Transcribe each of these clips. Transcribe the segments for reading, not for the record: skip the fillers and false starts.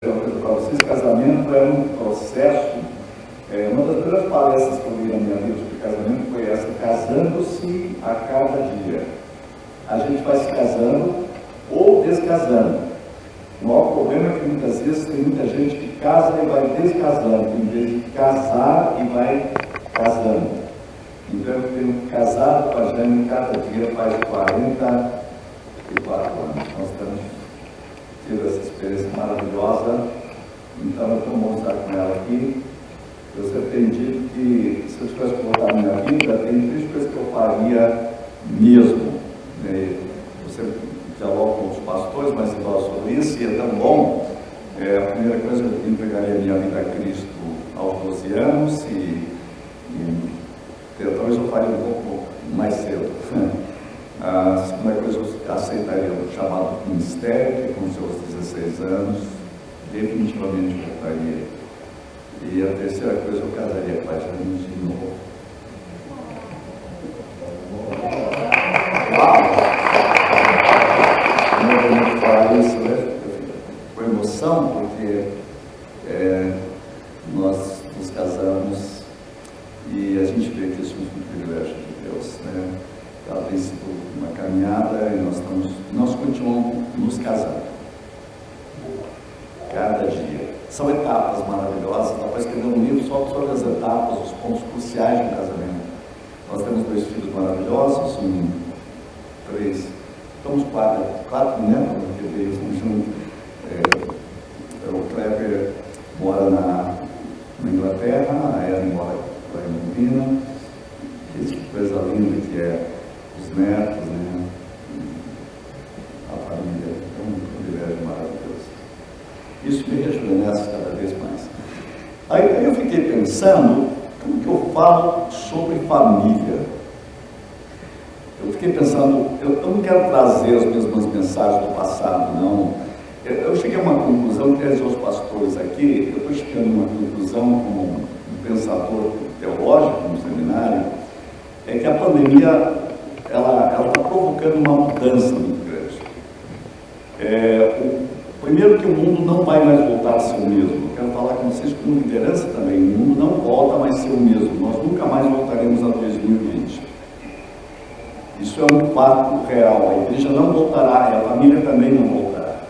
Para vocês, casamento é um processo. Uma das primeiras palestras que eu vi na minha vida sobre casamento foi essa: casando-se a cada dia. A gente vai se casando ou descasando. O maior problema é que muitas vezes tem muita gente que casa e vai descasando, em vez de casar e vai casando. Então eu tenho casado com a Jane cada dia faz 44 anos. Nós estamos tendo essa experiência maravilhosa. Então eu estou mostrando com ela aqui. Eu sempre tenho dito que se eu tivesse que voltar na minha vida, tem três coisas que eu faria mesmo. Eu sempre dialogo com os pastores, mas eu falo sobre isso, e é tão bom. A primeira coisa, eu entregaria a minha vida a Cristo aos 12 anos, e talvez eu faria um pouco mais cedo. A segunda coisa, eu aceitaria o chamado ministério, que com seus 16 anos, definitivamente voltaria. E a terceira coisa, eu casaria com a Jane de novo. Uau! Eu vou falar isso, né? Com emoção, porque nós nos casamos e a gente vê que isso é um privilégio de Deus, né? Ela tem sido uma caminhada e nós continuamos nos casando. Cada dia. São etapas maravilhosas. Nós vamos escrever um livro só sobre as etapas, os pontos cruciais do casamento. Nós temos 2 filhos maravilhosos, 3, estamos 4 netos, porque veio junto. O Kleber mora na Inglaterra, a Ellen mora lá em Londrina. Que coisa linda que é os netos, né? A família, é um privilégio maravilhoso. Isso me rejuvenesce cada vez mais. Aí eu fiquei pensando, como que eu falo sobre família? Eu fiquei pensando, eu não quero trazer as mesmas mensagens do passado, não. Eu cheguei a uma conclusão, quero dizer aos pastores aqui, eu estou chegando a uma conclusão como um pensador teológico no seminário, é que a pandemia, ela está provocando uma mudança muito grande. Primeiro que o mundo não vai mais voltar a ser o mesmo. Eu quero falar com vocês como liderança também. O mundo não volta mais a ser o mesmo. Nós nunca mais voltaremos a 2020. Isso é um fato real. A igreja não voltará e a família também não voltará.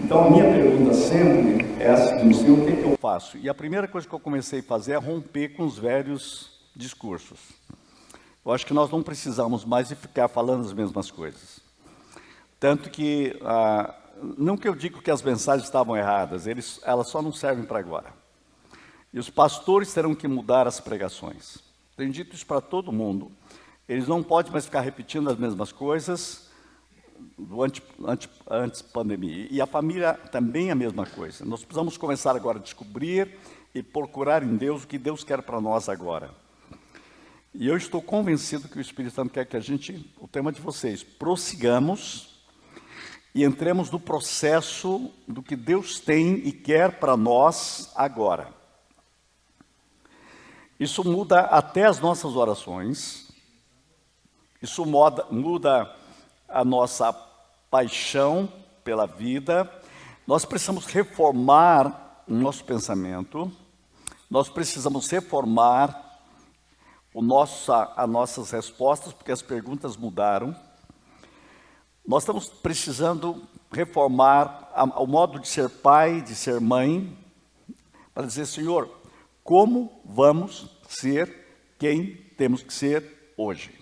Então a minha pergunta sempre é a seguinte: Senhor, o que eu faço? E a primeira coisa que eu comecei a fazer é romper com os velhos discursos. Eu acho que nós não precisamos mais de ficar falando as mesmas coisas. Tanto que... não que eu digo que as mensagens estavam erradas, elas só não servem para agora. E os pastores terão que mudar as pregações. Tenho dito isso para todo mundo. Eles não podem mais ficar repetindo as mesmas coisas do antes pandemia. E a família também é a mesma coisa. Nós precisamos começar agora a descobrir e procurar em Deus o que Deus quer para nós agora. E eu estou convencido que o Espírito Santo quer que a gente, o tema de vocês, prossigamos e entremos no processo do que Deus tem e quer para nós agora. Isso muda até as nossas orações, isso muda a nossa paixão pela vida. Nós precisamos reformar o nosso pensamento, nós precisamos reformar as nossas respostas, porque as perguntas mudaram. Nós estamos precisando reformar o modo de ser pai, de ser mãe, para dizer: Senhor, como vamos ser quem temos que ser hoje?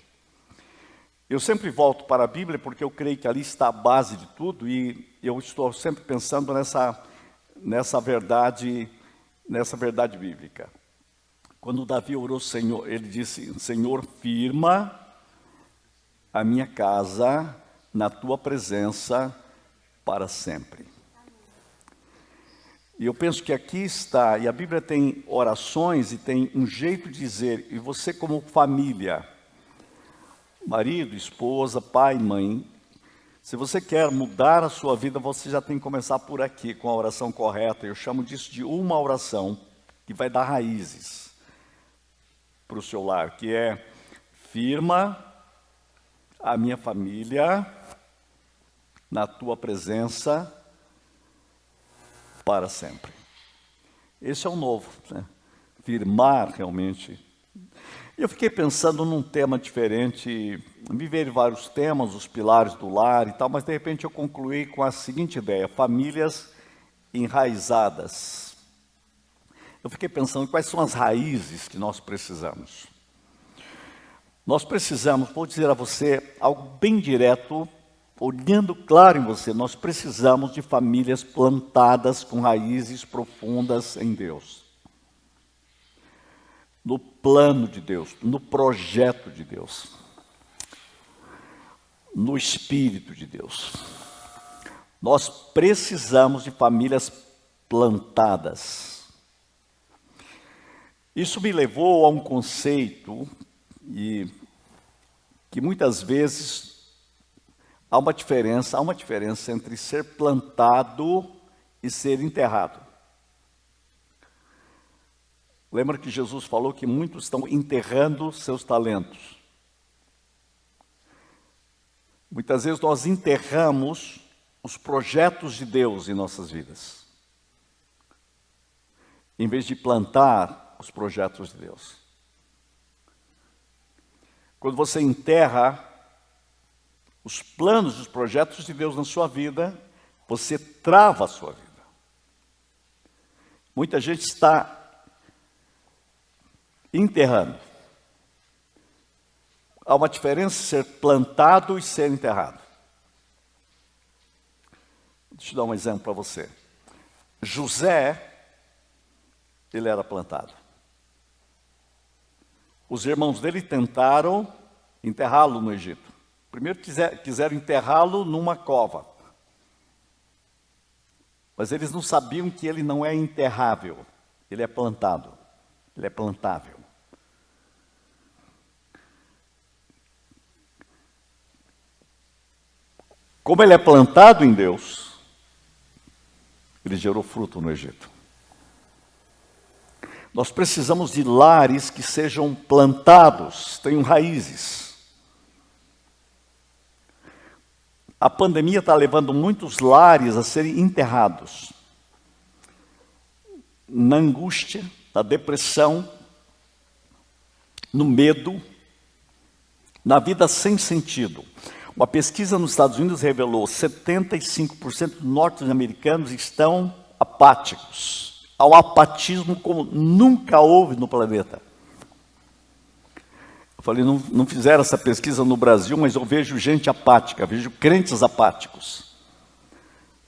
Eu sempre volto para a Bíblia, porque eu creio que ali está a base de tudo, e eu estou sempre pensando nessa verdade bíblica. Quando Davi orou, Senhor, ele disse: Senhor, firma a minha casa na tua presença para sempre. E eu penso que aqui está, e a Bíblia tem orações e tem um jeito de dizer, e você como família, marido, esposa, pai, mãe, se você quer mudar a sua vida, você já tem que começar por aqui, com a oração correta. Eu chamo disso de uma oração que vai dar raízes para o seu lar, que é: firma a minha família na tua presença para sempre. Esse é o novo, né? Firmar realmente. Eu fiquei pensando num tema diferente, me veio vários temas, os pilares do lar e tal, mas de repente eu concluí com a seguinte ideia: famílias enraizadas. Eu fiquei pensando quais são as raízes que nós precisamos. Nós precisamos, vou dizer a você algo bem direto, olhando claro em você, nós precisamos de famílias plantadas com raízes profundas em Deus. No plano de Deus, no projeto de Deus, no Espírito de Deus. Nós precisamos de famílias plantadas. Isso me levou a um conceito que muitas vezes há uma diferença entre ser plantado e ser enterrado. Lembra que Jesus falou que muitos estão enterrando seus talentos. Muitas vezes nós enterramos os projetos de Deus em nossas vidas, em vez de plantar os projetos de Deus. Quando você enterra os planos, os projetos de Deus na sua vida, você trava a sua vida. Muita gente está enterrando. Há uma diferença ser plantado e ser enterrado. Deixa eu dar um exemplo para você. José, ele era plantado. Os irmãos dele tentaram enterrá-lo no Egito. Primeiro quiseram enterrá-lo numa cova. Mas eles não sabiam que ele não é enterrável. Ele é plantado. Ele é plantável. Como ele é plantado em Deus, ele gerou fruto no Egito. Nós precisamos de lares que sejam plantados, tenham raízes. A pandemia está levando muitos lares a serem enterrados. Na angústia, na depressão, no medo, na vida sem sentido. Uma pesquisa nos Estados Unidos revelou que 75% dos norte-americanos estão apáticos. Há um apatismo como nunca houve no planeta. Eu falei, não fizeram essa pesquisa no Brasil, mas eu vejo gente apática, vejo crentes apáticos.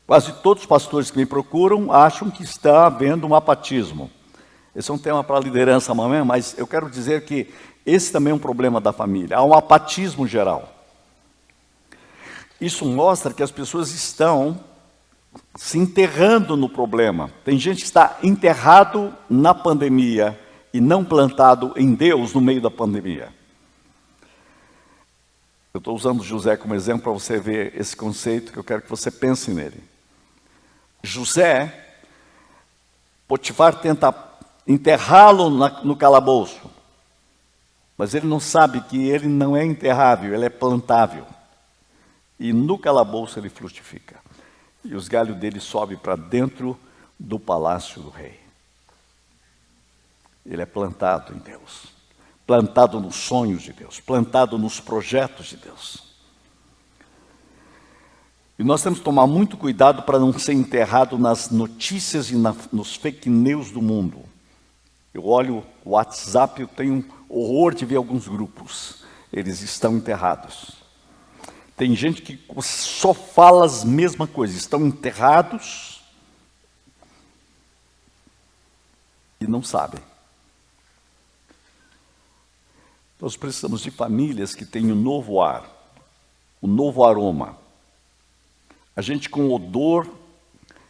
Quase todos os pastores que me procuram acham que está havendo um apatismo. Esse é um tema para a liderança amanhã, mas eu quero dizer que esse também é um problema da família. Há um apatismo geral. Isso mostra que as pessoas estão se enterrando no problema. Tem gente que está enterrado na pandemia e não plantado em Deus no meio da pandemia. Eu estou usando José como exemplo para você ver esse conceito que eu quero que você pense nele. José, Potifar tenta enterrá-lo no calabouço, mas ele não sabe que ele não é enterrável, ele é plantável. E no calabouço ele frutifica. E os galhos dele sobem para dentro do palácio do rei. Ele é plantado em Deus. Plantado nos sonhos de Deus. Plantado nos projetos de Deus. E nós temos que tomar muito cuidado para não ser enterrado nas notícias e nos fake news do mundo. Eu olho o WhatsApp, eu tenho horror de ver alguns grupos. Eles estão enterrados. Tem gente que só fala as mesmas coisas, estão enterrados e não sabem. Nós precisamos de famílias que tenham um novo ar, um novo aroma. A gente com odor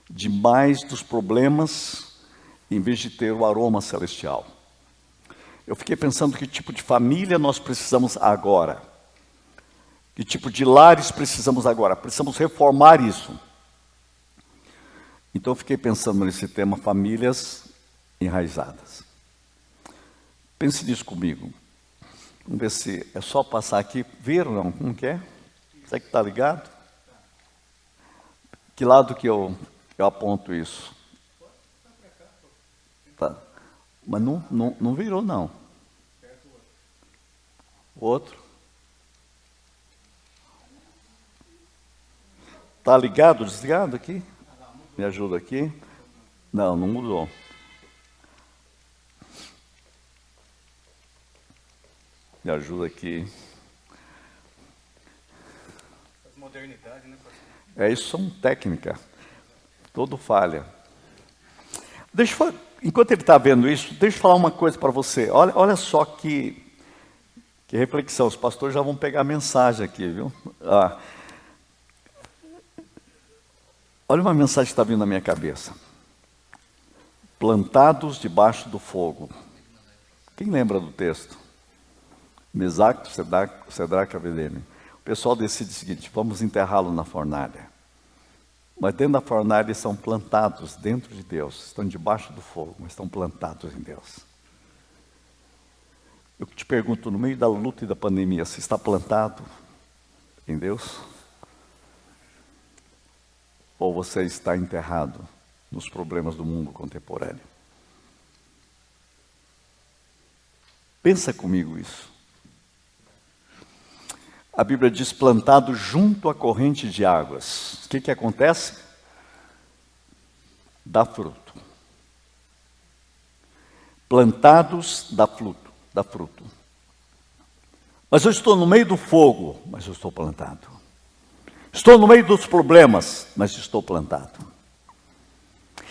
demais dos problemas, em vez de ter o aroma celestial. Eu fiquei pensando que tipo de família nós precisamos agora. Que tipo de lares precisamos agora? Precisamos reformar isso. Então eu fiquei pensando nesse tema, famílias enraizadas. Pense nisso comigo. Vamos ver se é só passar aqui. Ver ou não? Como que é? Você que está ligado? Que lado que eu aponto isso? Tá. Mas não virou, não. Outro. Tá ligado, desligado aqui? Me ajuda aqui. Não mudou. Me ajuda aqui. Modernidade, né? Isso são técnica. Todo falha. Enquanto ele está vendo isso, deixa eu falar uma coisa para você. Olha só que reflexão. Os pastores já vão pegar a mensagem aqui, viu? Olha uma mensagem que está vindo na minha cabeça. Plantados debaixo do fogo. Quem lembra do texto? Mesaque, Sedraque, Abednego. O pessoal decide o seguinte: vamos enterrá-lo na fornalha. Mas dentro da fornalha eles são plantados dentro de Deus. Estão debaixo do fogo, mas estão plantados em Deus. Eu te pergunto, no meio da luta e da pandemia, você está plantado em Deus? Ou você está enterrado nos problemas do mundo contemporâneo? Pensa comigo isso. A Bíblia diz plantado junto à corrente de águas. O que acontece? Dá fruto. Plantados dá fruto. Mas eu estou no meio do fogo, mas eu estou plantado. Estou no meio dos problemas, mas estou plantado.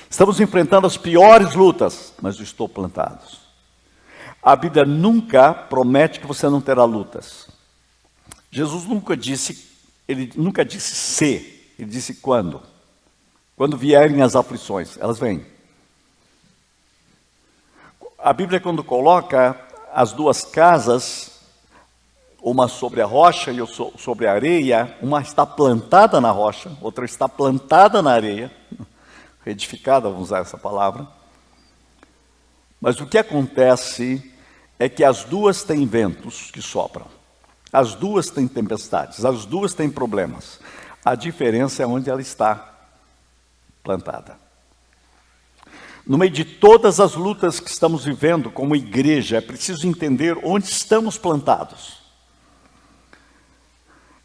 Estamos enfrentando as piores lutas, mas eu estou plantado. A Bíblia nunca promete que você não terá lutas. Jesus nunca disse se, ele disse quando. Quando vierem as aflições, elas vêm. A Bíblia, quando coloca as duas casas, uma sobre a rocha e outra sobre a areia, uma está plantada na rocha, outra está plantada na areia, edificada, vamos usar essa palavra. Mas o que acontece é que as duas têm ventos que sopram. As duas têm tempestades, as duas têm problemas. A diferença é onde ela está plantada. No meio de todas as lutas que estamos vivendo como igreja, é preciso entender onde estamos plantados.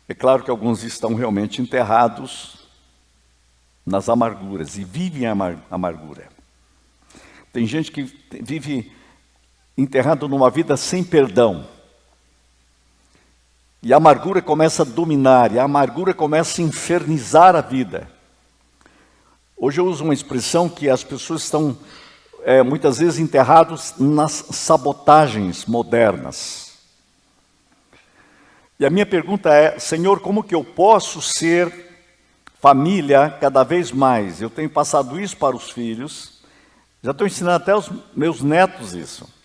É claro que alguns estão realmente enterrados nas amarguras e vivem a amargura. Tem gente que vive enterrado numa vida sem perdão. E a amargura começa a dominar, e a amargura começa a infernizar a vida. Hoje eu uso uma expressão que as pessoas estão muitas vezes enterrados nas sabotagens modernas. E a minha pergunta é: Senhor, como que eu posso ser família cada vez mais? Eu tenho passado isso para os filhos, já estou ensinando até os meus netos isso.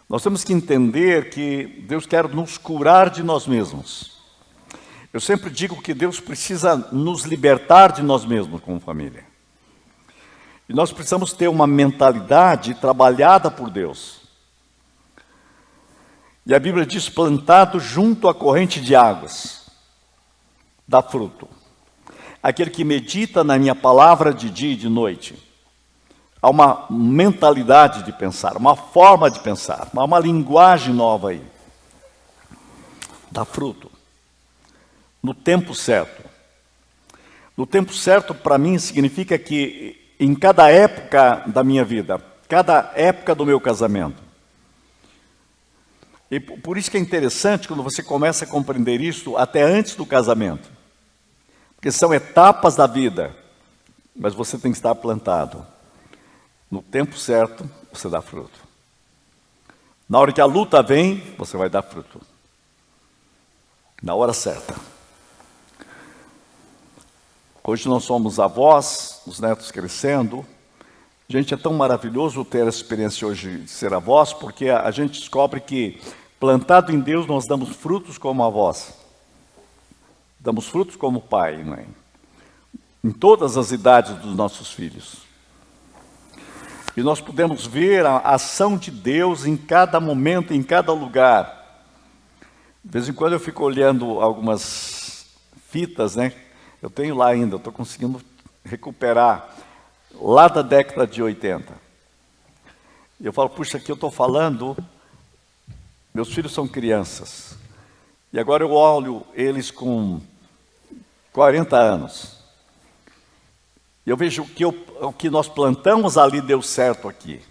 Nós temos que entender que Deus quer nos curar de nós mesmos. Eu sempre digo que Deus precisa nos libertar de nós mesmos como família. E nós precisamos ter uma mentalidade trabalhada por Deus. E a Bíblia diz: plantado junto à corrente de águas, dá fruto. Aquele que medita na minha palavra de dia e de noite. Há uma mentalidade de pensar, uma forma de pensar, uma linguagem nova aí. Dá fruto. No tempo certo. No tempo certo, para mim, significa que em cada época da minha vida, cada época do meu casamento. E por isso que é interessante quando você começa a compreender isso até antes do casamento. Porque são etapas da vida, mas você tem que estar plantado. No tempo certo, você dá fruto. Na hora que a luta vem, você vai dar fruto. Na hora certa. Hoje nós somos avós, os netos crescendo. Gente, é tão maravilhoso ter essa experiência hoje de ser avós, porque a gente descobre que, plantado em Deus, nós damos frutos como avós. Damos frutos como pai e mãe. Em todas as idades dos nossos filhos. E nós podemos ver a ação de Deus em cada momento, em cada lugar. De vez em quando eu fico olhando algumas fitas, né? Eu tenho lá ainda, eu estou conseguindo recuperar, lá da década de 80. Eu falo, puxa, aqui eu estou falando, meus filhos são crianças, e agora eu olho eles com 40 anos, e eu vejo que o que nós plantamos ali deu certo aqui.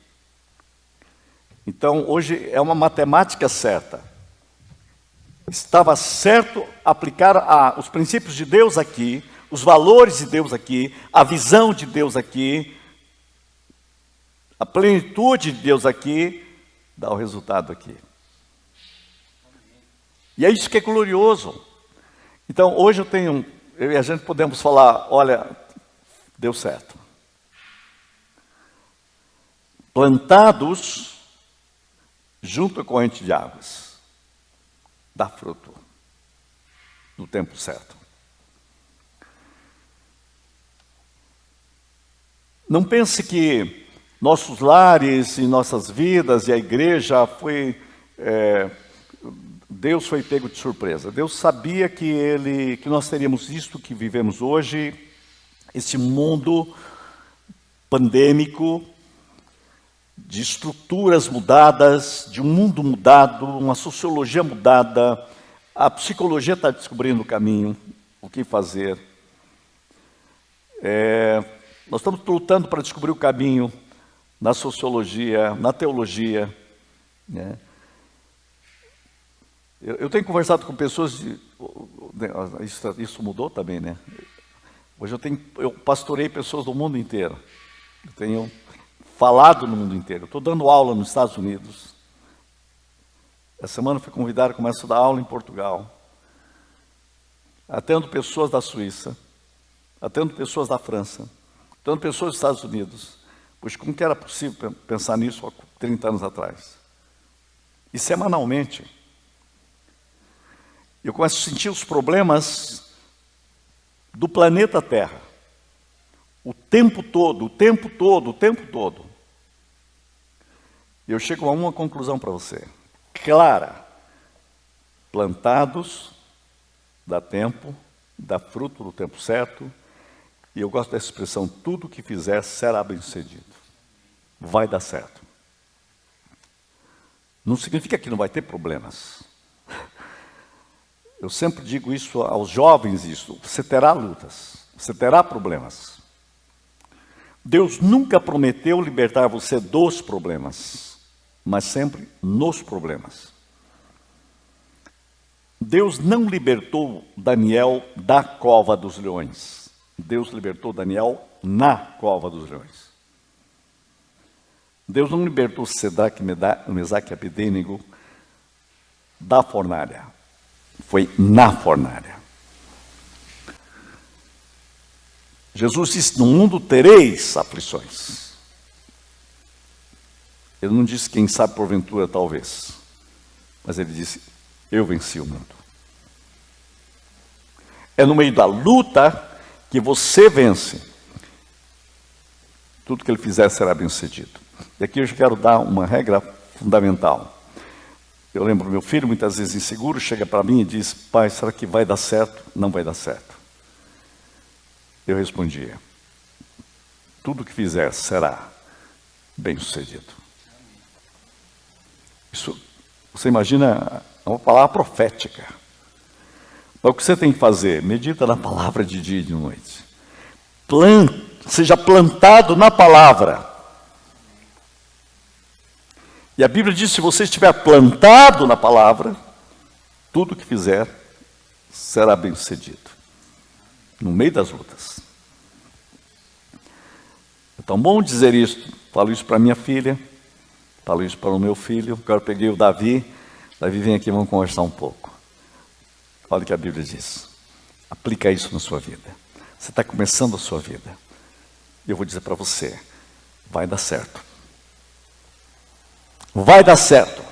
Então, hoje é uma matemática certa. Estava certo aplicar os princípios de Deus aqui, os valores de Deus aqui, a visão de Deus aqui, a plenitude de Deus aqui, dá o resultado aqui. E é isso que é glorioso. Então, hoje eu e a gente podemos falar, olha, deu certo. Plantados junto à corrente de águas, dá fruto no tempo certo. Não pense que nossos lares e nossas vidas e a igreja Deus foi pego de surpresa. Deus sabia que nós teríamos isto que vivemos hoje, esse mundo pandêmico, de estruturas mudadas, de um mundo mudado, uma sociologia mudada, a psicologia está descobrindo o caminho, o que fazer. Nós estamos lutando para descobrir o caminho na sociologia, na teologia, né? Eu tenho conversado com pessoas, isso mudou também, né? Hoje eu pastorei pessoas do mundo inteiro, eu tenho falado no mundo inteiro, estou dando aula nos Estados Unidos. Essa semana fui convidado, começo a dar aula em Portugal, atendo pessoas da Suíça, atendo pessoas da França, atendo pessoas dos Estados Unidos. Pois como que era possível pensar nisso há 30 anos atrás? E semanalmente, eu começo a sentir os problemas do planeta Terra. O tempo todo. E eu chego a uma conclusão para você. Clara. Plantados, dá tempo, dá fruto no tempo certo. E eu gosto dessa expressão, tudo que fizer será bem-sucedido. Vai dar certo. Não significa que não vai ter problemas. Eu sempre digo isso aos jovens, você terá lutas, você terá problemas. Deus nunca prometeu libertar você dos problemas, mas sempre nos problemas. Deus não libertou Daniel da cova dos leões. Deus libertou Daniel na cova dos leões. Deus não libertou Sedraque, Mesaque e Abednego da fornalha. Foi na fornalha. Jesus disse, no mundo tereis aflições. Ele não disse, quem sabe porventura, talvez. Mas ele disse, eu venci o mundo. É no meio da luta que você vence. Tudo que ele fizer será bem sucedido. E aqui eu quero dar uma regra fundamental. Eu lembro, meu filho, muitas vezes inseguro, chega para mim e diz, pai, será que vai dar certo? Não vai dar certo. Eu respondia, tudo que fizer será bem sucedido. Isso, você imagina, é uma palavra profética. Mas o que você tem que fazer? Medita na palavra de dia e de noite. Seja plantado na palavra. E a Bíblia diz, se você estiver plantado na palavra, tudo que fizer será bem sucedido. No meio das lutas. É tão bom dizer isso. Falo isso para minha filha, falo isso para o meu filho. Agora eu peguei o Davi. Davi, vem aqui, vamos conversar um pouco. Olha o que a Bíblia diz. Aplica isso na sua vida. Você está começando a sua vida. E eu vou dizer para você, vai dar certo. Vai dar certo.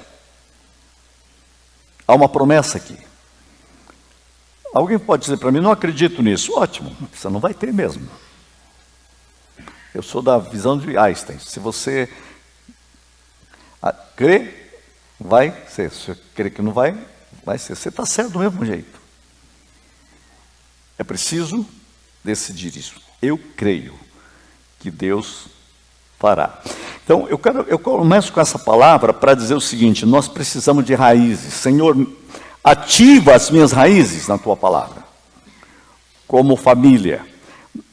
Há uma promessa aqui. Alguém pode dizer para mim, não acredito nisso. Ótimo, você não vai ter mesmo. Eu sou da visão de Einstein. Se você crê, vai ser. Se você crê que não vai, vai ser. Você está certo do mesmo jeito. É preciso decidir isso. Eu creio que Deus fará. Então, eu começo com essa palavra para dizer o seguinte: nós precisamos de raízes. Senhor, ativa as minhas raízes na tua palavra, como família.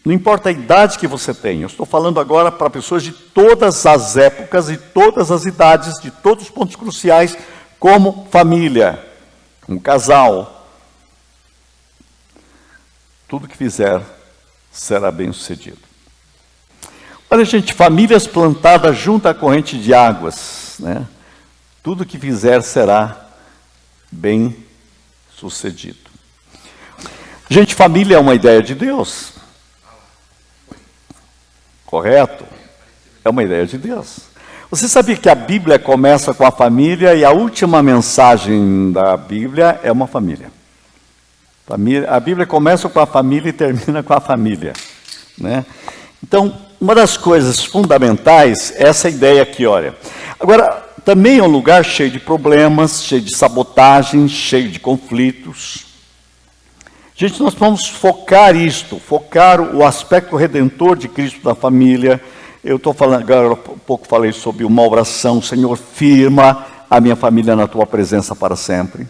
Não importa a idade que você tem, eu estou falando agora para pessoas de todas as épocas e todas as idades, de todos os pontos cruciais, como família, como casal. Tudo que fizer será bem sucedido. Olha, gente, famílias plantadas junto à corrente de águas, né? Tudo que fizer será bem sucedido. Gente, família é uma ideia de Deus. Correto? É uma ideia de Deus. Você sabia que a Bíblia começa com a família e a última mensagem da Bíblia é uma família? A Bíblia começa com a família e termina com a família, né? Então, uma das coisas fundamentais é essa ideia aqui, olha. Agora, também é um lugar cheio de problemas, cheio de sabotagem, cheio de conflitos. Gente, nós vamos focar o aspecto redentor de Cristo da família. Eu estou falando, agora há pouco falei sobre uma oração: Senhor, firma a minha família na tua presença para sempre.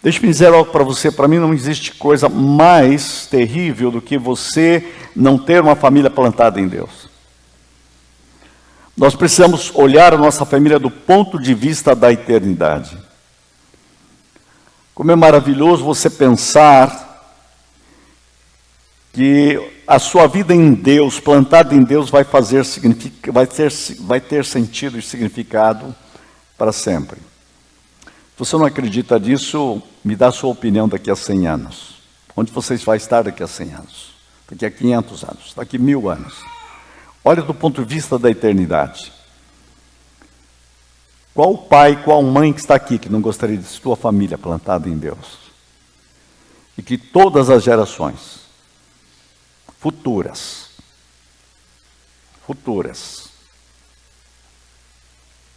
Deixa-me dizer algo para você: para mim não existe coisa mais terrível do que você não ter uma família plantada em Deus. Nós precisamos olhar a nossa família do ponto de vista da eternidade. Como é maravilhoso você pensar que a sua vida em Deus, plantada em Deus, vai ter sentido e significado para sempre. Se você não acredita nisso, me dá a sua opinião daqui a 100 anos. Onde você vai estar daqui a 100 anos? Daqui a 500 anos? Daqui a 1000 anos? Olha do ponto de vista da eternidade. Qual pai, qual mãe que está aqui que não gostaria de sua família plantada em Deus? E que todas as gerações futuras,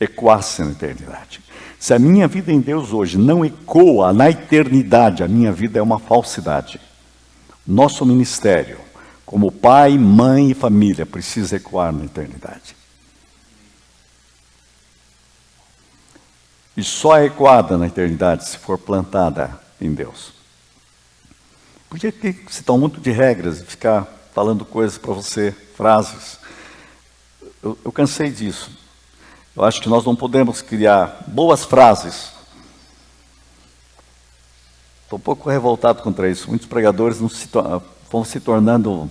ecoassem na eternidade. Se a minha vida em Deus hoje não ecoa na eternidade, a minha vida é uma falsidade. Nosso ministério, como pai, mãe e família, precisa ecoar na eternidade. E só é ecoada na eternidade se for plantada em Deus. Podia citar um monte de regras e ficar falando coisas para você, frases. Eu cansei disso. Eu acho que nós não podemos criar boas frases. Estou um pouco revoltado contra isso. Muitos pregadores vão se tornando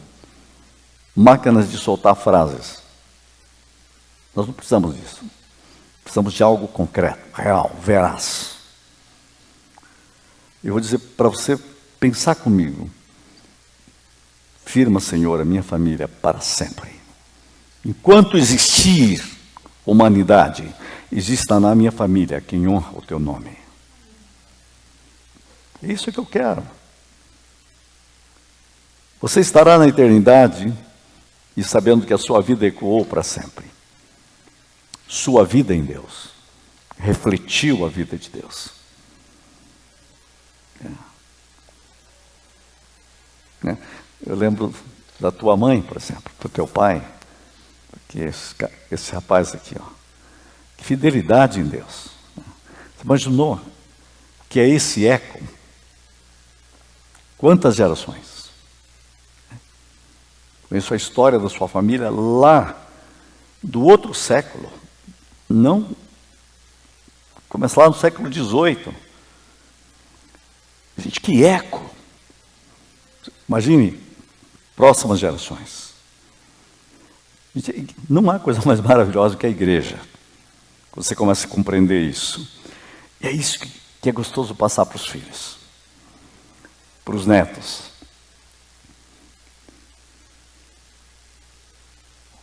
máquinas de soltar frases. Nós não precisamos disso. Precisamos de algo concreto, real, veraz. Eu vou dizer para você pensar comigo. Firma, Senhor, a minha família para sempre. Enquanto existir humanidade, exista na minha família quem honra o teu nome. É isso que eu quero. Você estará na eternidade e sabendo que a sua vida ecoou para sempre. Sua vida em Deus refletiu a vida de Deus. Eu lembro da tua mãe, por exemplo, do teu pai, que esse rapaz aqui, ó, que fidelidade em Deus. Você imaginou que é esse eco? Quantas gerações? Conheço a história da sua família lá do outro século. Não, começa lá no século XVIII. Gente, que eco! Imagine, próximas gerações. Gente, não há coisa mais maravilhosa que a igreja. Você começa a compreender isso. E é isso que é gostoso passar para os filhos, para os netos.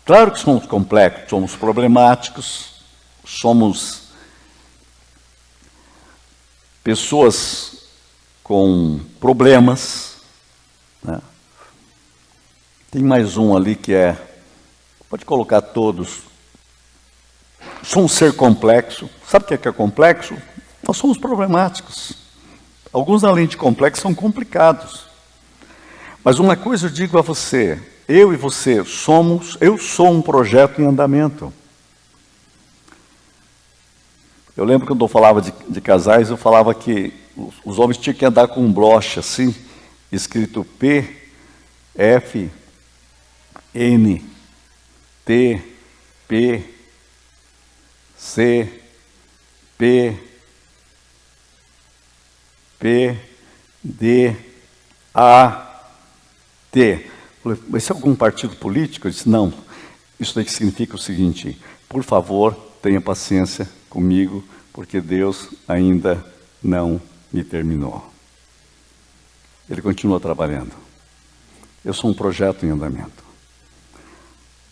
Claro que somos complexos, somos problemáticos, somos pessoas com problemas, né? Tem mais um ali que pode colocar todos. Sou um ser complexo. Sabe o que é complexo? Nós somos problemáticos. Alguns, além de complexos, são complicados. Mas uma coisa eu digo a você, eu e você eu sou um projeto em andamento. Eu lembro quando eu falava de casais, eu falava que os homens tinham que andar com um broche assim, escrito P, F, N, T, P, C, P, P, D, A, T. Falei, mas isso é algum partido político? Eu disse, não. Isso daí significa o seguinte, por favor, tenha paciência comigo, porque Deus ainda não me terminou. Ele continua trabalhando. Eu sou um projeto em andamento.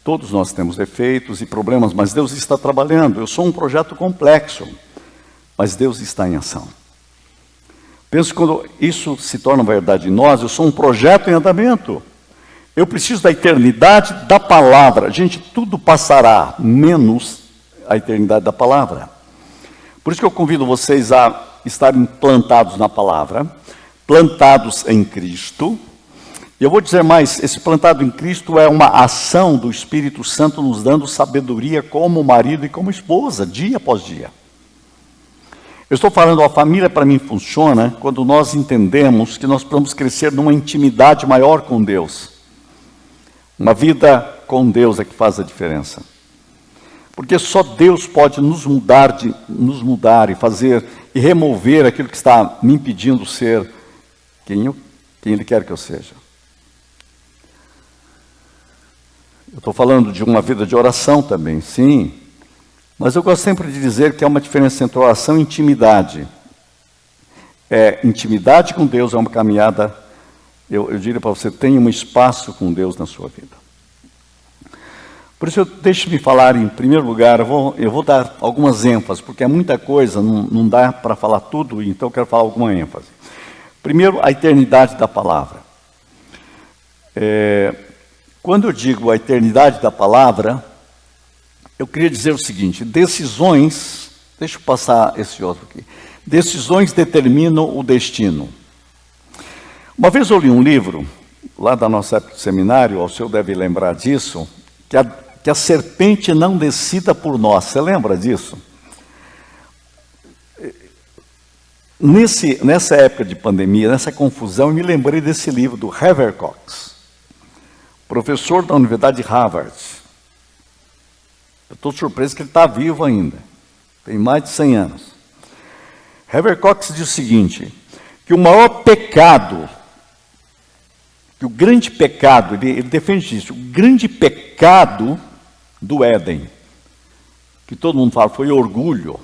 Todos nós temos defeitos e problemas, mas Deus está trabalhando. Eu sou um projeto complexo, mas Deus está em ação. Penso que quando isso se torna verdade em nós, eu sou um projeto em andamento. Eu preciso da eternidade da palavra. Gente, tudo passará, menos a eternidade da palavra. Por isso que eu convido vocês a estarem plantados na palavra, plantados em Cristo. E eu vou dizer mais, esse plantado em Cristo é uma ação do Espírito Santo nos dando sabedoria como marido e como esposa, dia após dia. Eu estou falando, a família para mim funciona quando nós entendemos que nós precisamos crescer numa intimidade maior com Deus. Uma vida com Deus é que faz a diferença. Porque só Deus pode nos mudar e fazer e remover aquilo que está me impedindo ser quem Ele quer que eu seja. Eu estou falando de uma vida de oração também, sim. Mas eu gosto sempre de dizer que há uma diferença entre oração e intimidade. Intimidade com Deus é uma caminhada, eu diria para você, tenha um espaço com Deus na sua vida. Por isso, deixe-me falar em primeiro lugar, eu vou dar algumas ênfases, porque é muita coisa, não dá para falar tudo, então eu quero falar alguma ênfase. Primeiro, a eternidade da palavra. Quando eu digo a eternidade da palavra, eu queria dizer o seguinte, decisões, deixa eu passar esse outro aqui, decisões determinam o destino. Uma vez eu li um livro, lá da nossa época de seminário, o senhor deve lembrar disso, que a serpente não decida por nós, você lembra disso? Nessa época de pandemia, nessa confusão, eu me lembrei desse livro do Havercox, professor da Universidade de Harvard. Eu estou surpreso que ele está vivo ainda, tem mais de 100 anos. Havercox diz o seguinte, que o maior pecado, que o grande pecado, ele defende isso, o grande pecado do Éden, que todo mundo fala, foi orgulho.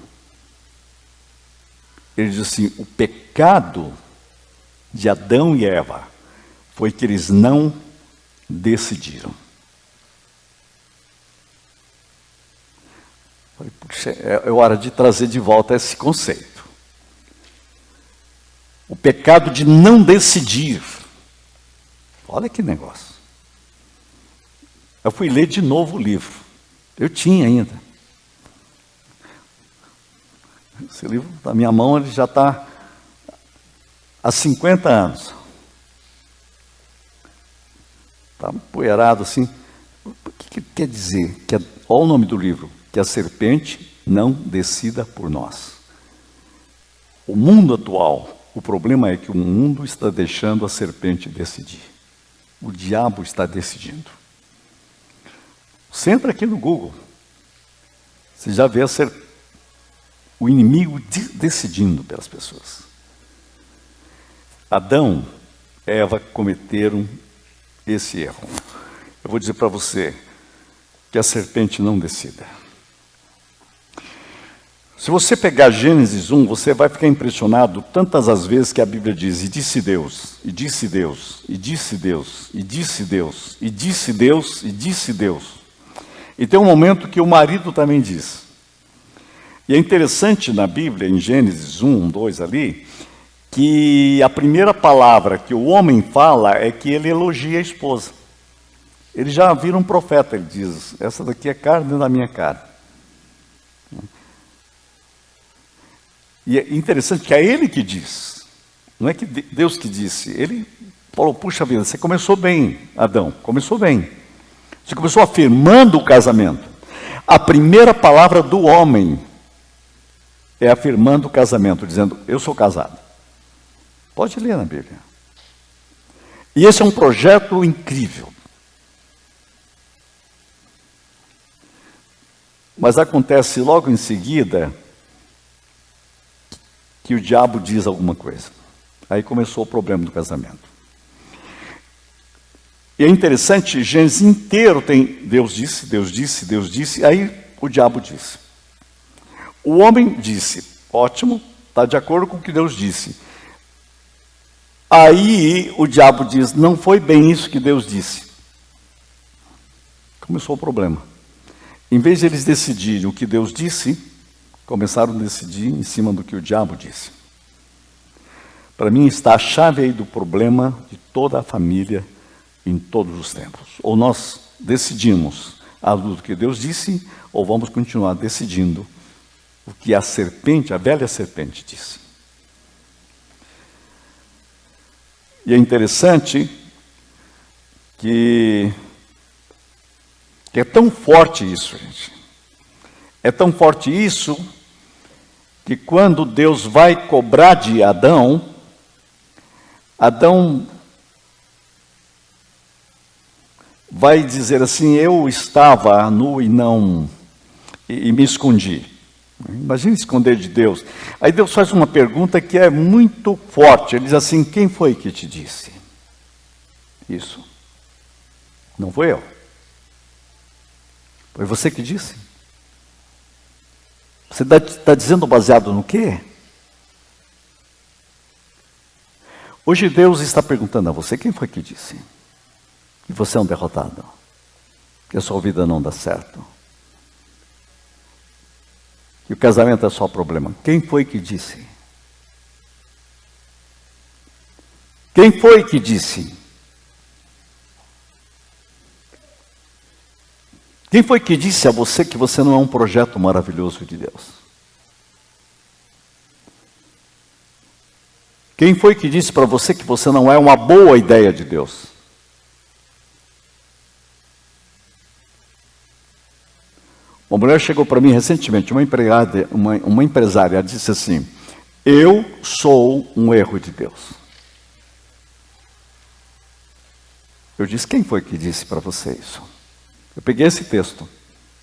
Ele diz assim, o pecado de Adão e Eva foi que eles não decidiram. É hora de trazer de volta esse conceito. O pecado de não decidir. Olha que negócio. Eu fui ler de novo o livro. Eu tinha ainda. Esse livro, na minha mão, ele já está há 50 anos. Está empoeirado assim. O que quer dizer? Olha o nome do livro. Que a serpente não decida por nós. O mundo atual, o problema é que o mundo está deixando a serpente decidir. O diabo está decidindo. Você entra aqui no Google, você já vê o inimigo decidindo pelas pessoas. Adão e Eva cometeram esse erro. Eu vou dizer para você que a serpente não decida. Se você pegar Gênesis 1, você vai ficar impressionado tantas as vezes que a Bíblia diz, e disse Deus, e disse Deus, e disse Deus, e disse Deus, e disse Deus, e disse Deus. E tem um momento que o marido também diz. E é interessante na Bíblia, em Gênesis 1, 2 ali, que a primeira palavra que o homem fala é que ele elogia a esposa. Ele já vira um profeta, ele diz, essa daqui é carne da minha carne. E é interessante que é ele que diz, não é que Deus que disse, ele falou, puxa vida, você começou bem, Adão, começou bem. Você começou afirmando o casamento. A primeira palavra do homem é afirmando o casamento, dizendo, eu sou casado. Pode ler na Bíblia. E esse é um projeto incrível. Mas acontece logo em seguida que o diabo diz alguma coisa. Aí começou o problema do casamento. E é interessante, Gênesis inteiro tem Deus disse, Deus disse, Deus disse, aí o diabo disse. O homem disse, ótimo, está de acordo com o que Deus disse. Aí o diabo diz, não foi bem isso que Deus disse. Começou o problema. Em vez de eles decidirem o que Deus disse, começaram a decidir em cima do que o diabo disse. Para mim está a chave aí do problema de toda a família em todos os tempos. Ou nós decidimos à luz do que Deus disse, ou vamos continuar decidindo o que a serpente, a velha serpente, disse. E é interessante que é tão forte isso, gente. É tão forte isso que quando Deus vai cobrar de Adão, Adão vai dizer assim, eu estava nu e me escondi. Imagina esconder de Deus. Aí Deus faz uma pergunta que é muito forte. Ele diz assim, quem foi que te disse isso? Não foi eu. Foi você que disse. Você está dizendo baseado no quê? Hoje Deus está perguntando a você, quem foi que disse? Que você é um derrotado. Que a sua vida não dá certo. Que o casamento é só problema. Quem foi que disse? Quem foi que disse? Quem foi que disse a você que você não é um projeto maravilhoso de Deus? Quem foi que disse para você que você não é uma boa ideia de Deus? Uma mulher chegou para mim recentemente, uma empresária, disse assim, eu sou um erro de Deus. Eu disse, quem foi que disse para você isso? Eu peguei esse texto.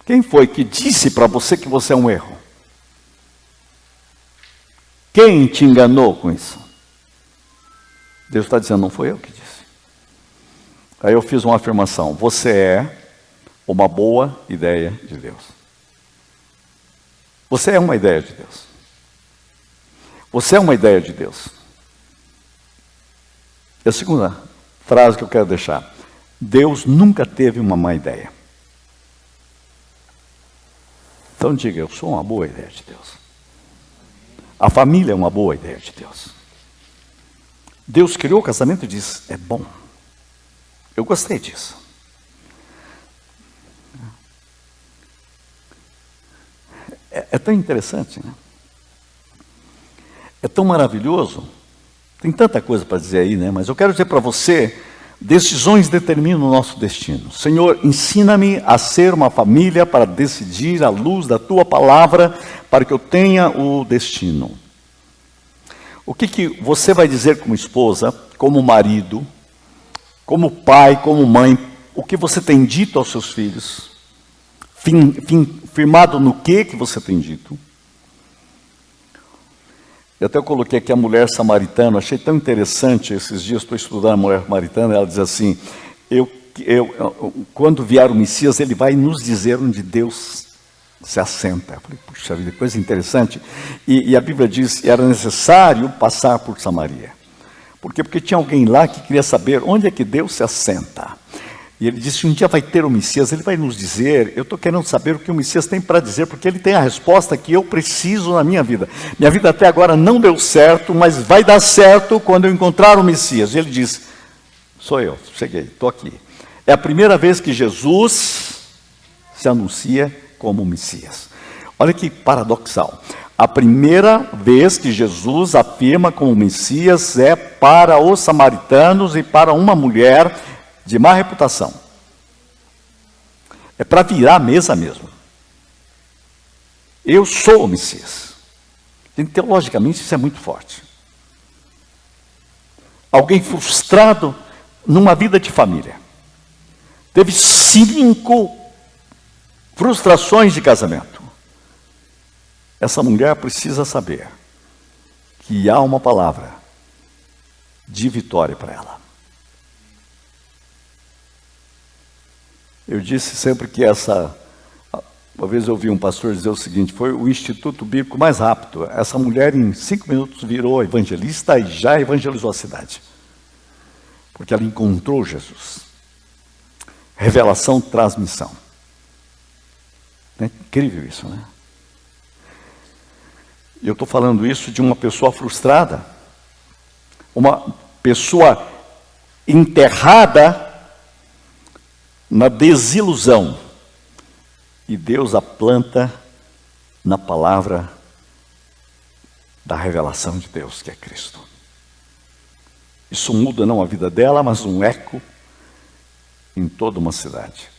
Quem foi que disse para você que você é um erro? Quem te enganou com isso? Deus está dizendo, não foi eu que disse. Aí eu fiz uma afirmação, você é uma boa ideia de Deus. Você é uma ideia de Deus. Você é uma ideia de Deus. E a segunda frase que eu quero deixar. Deus nunca teve uma má ideia. Então diga, eu sou uma boa ideia de Deus. A família é uma boa ideia de Deus. Deus criou o casamento e diz, é bom. Eu gostei disso. É tão interessante, né? É tão maravilhoso. Tem tanta coisa para dizer aí, né? Mas eu quero dizer para você, decisões determinam o nosso destino. Senhor, ensina-me a ser uma família para decidir à luz da Tua palavra, para que eu tenha o destino. O que você vai dizer como esposa, como marido, como pai, como mãe, o que você tem dito aos seus filhos? Firmado no que você tem dito? Eu até coloquei aqui a mulher samaritana, achei tão interessante, esses dias estou estudando a mulher samaritana, ela diz assim, quando vier o Messias, ele vai nos dizer onde Deus se assenta. Eu falei, puxa vida, coisa interessante. E a Bíblia diz que era necessário passar por Samaria. Por quê? Porque tinha alguém lá que queria saber onde é que Deus se assenta. E ele disse, um dia vai ter o Messias, ele vai nos dizer, eu estou querendo saber o que o Messias tem para dizer, porque ele tem a resposta que eu preciso na minha vida. Minha vida até agora não deu certo, mas vai dar certo quando eu encontrar o Messias. E ele disse, sou eu, cheguei, estou aqui. É a primeira vez que Jesus se anuncia como Messias. Olha que paradoxal. A primeira vez que Jesus afirma como Messias é para os samaritanos e para uma mulher de má reputação. É para virar a mesa mesmo. Eu sou o Messias. E, teologicamente isso é muito forte. Alguém frustrado numa vida de família. Teve 5 frustrações de casamento. Essa mulher precisa saber que há uma palavra de vitória para ela. Eu disse sempre que uma vez eu ouvi um pastor dizer o seguinte, foi o instituto bíblico mais rápido. Essa mulher em 5 minutos virou evangelista e já evangelizou a cidade. Porque ela encontrou Jesus. Revelação, transmissão. É incrível isso, né? Eu estou falando isso de uma pessoa frustrada, uma pessoa enterrada na desilusão. E Deus a planta na palavra da revelação de Deus, que é Cristo. Isso muda não a vida dela, mas um eco em toda uma cidade.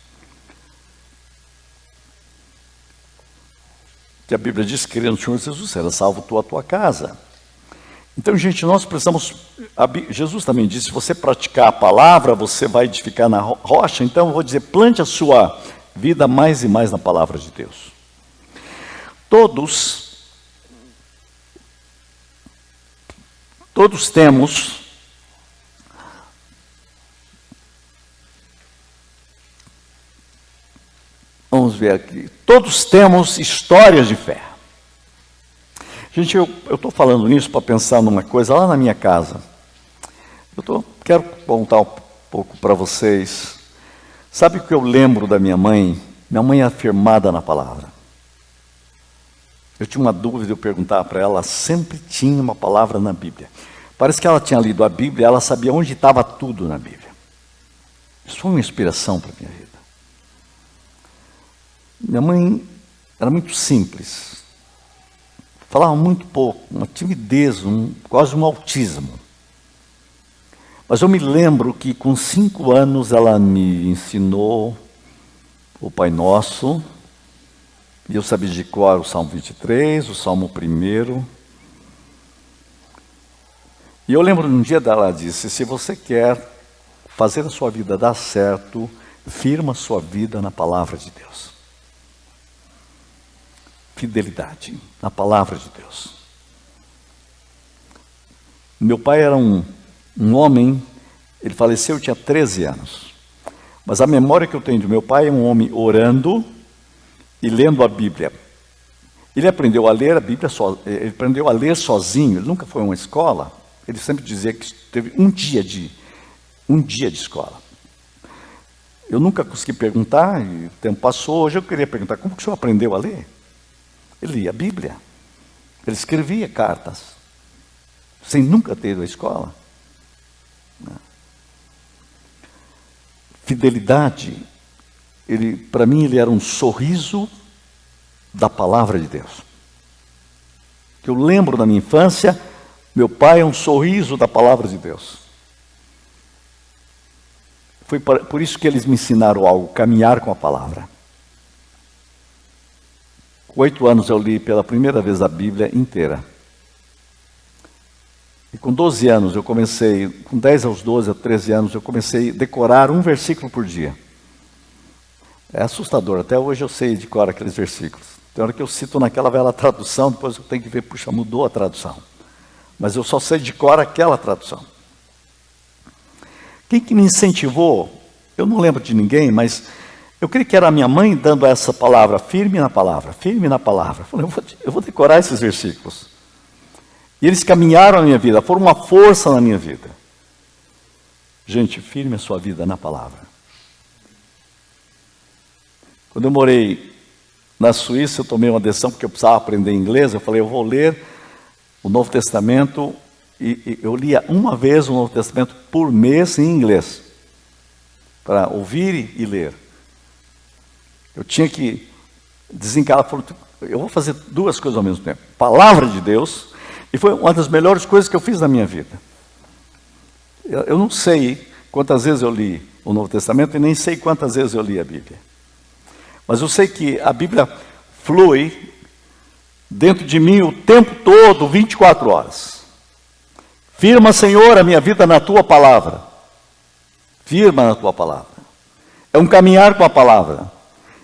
Que a Bíblia diz, querendo o Senhor Jesus, será salvo tu a tua casa. Então, gente, nós precisamos, Jesus também disse, se você praticar a palavra, você vai edificar na rocha. Então, eu vou dizer, plante a sua vida mais e mais na palavra de Deus. Todos temos vamos ver aqui. Todos temos histórias de fé. Gente, eu estou falando nisso para pensar numa coisa lá na minha casa. Quero contar um pouco para vocês. Sabe o que eu lembro da minha mãe? Minha mãe é afirmada na palavra. Eu tinha uma dúvida, eu perguntava para ela, sempre tinha uma palavra na Bíblia. Parece que ela tinha lido a Bíblia, ela sabia onde estava tudo na Bíblia. Isso foi uma inspiração para a minha vida. Minha mãe era muito simples, falava muito pouco, uma timidez, quase um autismo. Mas eu me lembro que com 5 anos ela me ensinou o Pai Nosso, e eu sabia de cor o Salmo 23, o Salmo 1. E eu lembro de um dia dela disse, se você quer fazer a sua vida dar certo, firma a sua vida na palavra de Deus. Fidelidade na palavra de Deus. Meu pai era um homem, ele faleceu, eu tinha 13 anos. Mas a memória que eu tenho do meu pai é um homem orando e lendo a Bíblia. Ele aprendeu a ler a Bíblia, ele aprendeu a ler sozinho, ele nunca foi a uma escola. Ele sempre dizia que teve um dia de escola. Eu nunca consegui perguntar, e o tempo passou, hoje eu queria perguntar, como que o senhor aprendeu a ler? Ele lia a Bíblia, ele escrevia cartas, sem nunca ter ido à escola. Fidelidade, para mim ele era um sorriso da palavra de Deus. Que eu lembro da minha infância, meu pai é um sorriso da palavra de Deus. Foi por isso que eles me ensinaram algo, caminhar com a palavra. Com 8 anos eu li pela primeira vez a Bíblia inteira. E com 12 anos eu comecei, com 10 aos 12, a 13 anos, eu comecei a decorar um versículo por dia. É assustador, até hoje eu sei decorar aqueles versículos. Tem hora que eu cito naquela velha tradução, depois eu tenho que ver, puxa, mudou a tradução. Mas eu só sei decorar aquela tradução. Quem que me incentivou? Eu não lembro de ninguém, mas eu creio que era a minha mãe dando essa palavra, firme na palavra, firme na palavra. Eu falei, eu vou decorar esses versículos. E eles caminharam na minha vida, foram uma força na minha vida. Gente, firme a sua vida na palavra. Quando eu morei na Suíça, eu tomei uma decisão, porque eu precisava aprender inglês. Eu falei, eu vou ler o Novo Testamento, e eu lia uma vez o Novo Testamento por mês em inglês, para ouvir e ler. Eu tinha que desencalar, eu vou fazer duas coisas ao mesmo tempo. Palavra de Deus, e foi uma das melhores coisas que eu fiz na minha vida. Eu não sei quantas vezes eu li o Novo Testamento e nem sei quantas vezes eu li a Bíblia. Mas eu sei que a Bíblia flui dentro de mim o tempo todo, 24 horas. Firma, Senhor, a minha vida na Tua palavra. Firma na Tua palavra. É um caminhar com a palavra.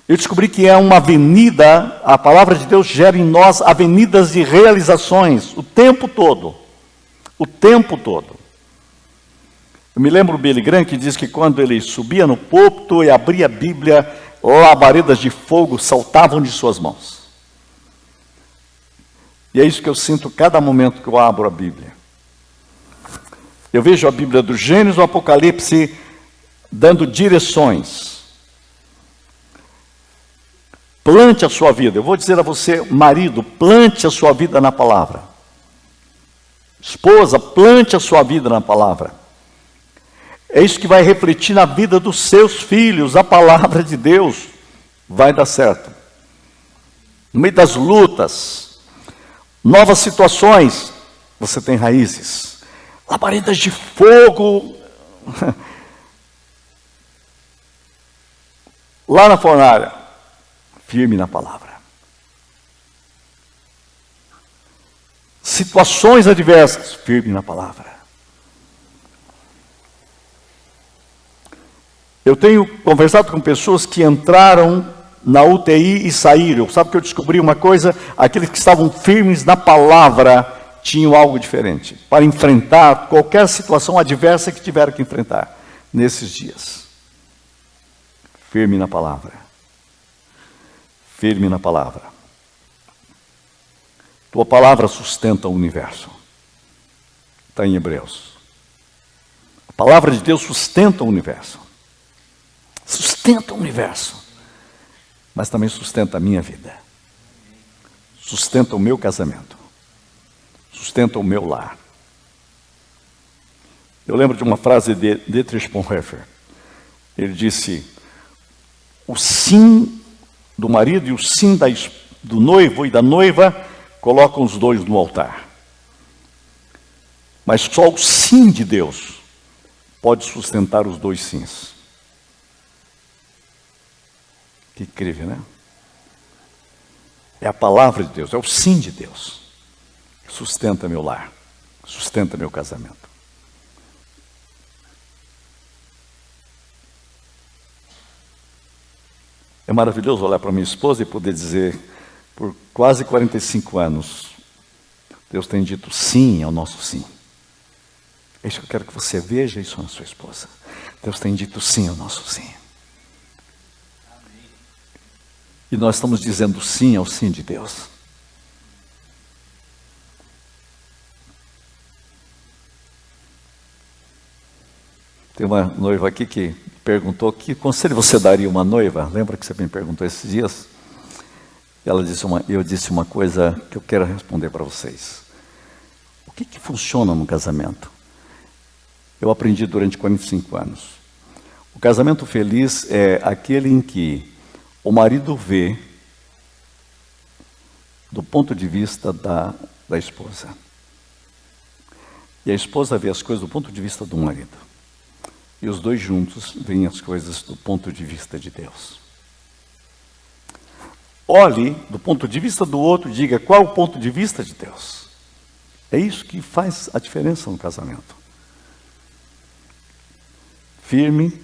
Eu descobri que é uma avenida, a palavra de Deus gera em nós avenidas de realizações o tempo todo. O tempo todo. Eu me lembro do Billy Graham que diz que quando ele subia no púlpito e abria a Bíblia, labaredas de fogo saltavam de suas mãos. E é isso que eu sinto cada momento que eu abro a Bíblia. Eu vejo a Bíblia do Gênesis e o Apocalipse dando direções. Plante a sua vida. Eu vou dizer a você, marido, plante a sua vida na palavra. Esposa, plante a sua vida na palavra. É isso que vai refletir na vida dos seus filhos. A palavra de Deus vai dar certo. No meio das lutas, novas situações, você tem raízes. Labaredas de fogo. Lá na fornalha, firme na palavra. Situações adversas, firme na palavra. Eu tenho conversado com pessoas que entraram na UTI e saíram. Sabe que eu descobri uma coisa? Aqueles que estavam firmes na palavra tinham algo diferente para enfrentar qualquer situação adversa que tiveram que enfrentar nesses dias. Firme na palavra. Firme na palavra. Tua palavra sustenta o universo. Está em Hebreus. A palavra de Deus sustenta o universo. Sustenta o universo. Mas também sustenta a minha vida. Sustenta o meu casamento. Sustenta o meu lar. Eu lembro de uma frase de Dietrich Bonhoeffer. Ele disse: o sim do marido e o sim do noivo e da noiva colocam os dois no altar. Mas só o sim de Deus pode sustentar os dois sims. Que incrível, né? É a palavra de Deus, é o sim de Deus. Sustenta meu lar, sustenta meu casamento. É maravilhoso olhar para minha esposa e poder dizer, por quase 45 anos, Deus tem dito sim ao nosso sim. É isso que eu quero que você veja isso na sua esposa. Deus tem dito sim ao nosso sim. E nós estamos dizendo sim ao sim de Deus. Tem uma noiva aqui que perguntou que conselho você daria a uma noiva? Lembra que você me perguntou esses dias? Eu disse uma coisa que eu quero responder para vocês. O que funciona no casamento? Eu aprendi durante 45 anos. O casamento feliz é aquele em que o marido vê do ponto de vista da esposa. E a esposa vê as coisas do ponto de vista do marido. E os dois juntos veem as coisas do ponto de vista de Deus. Olhe do ponto de vista do outro e diga qual é o ponto de vista de Deus. É isso que faz a diferença no casamento. Firme,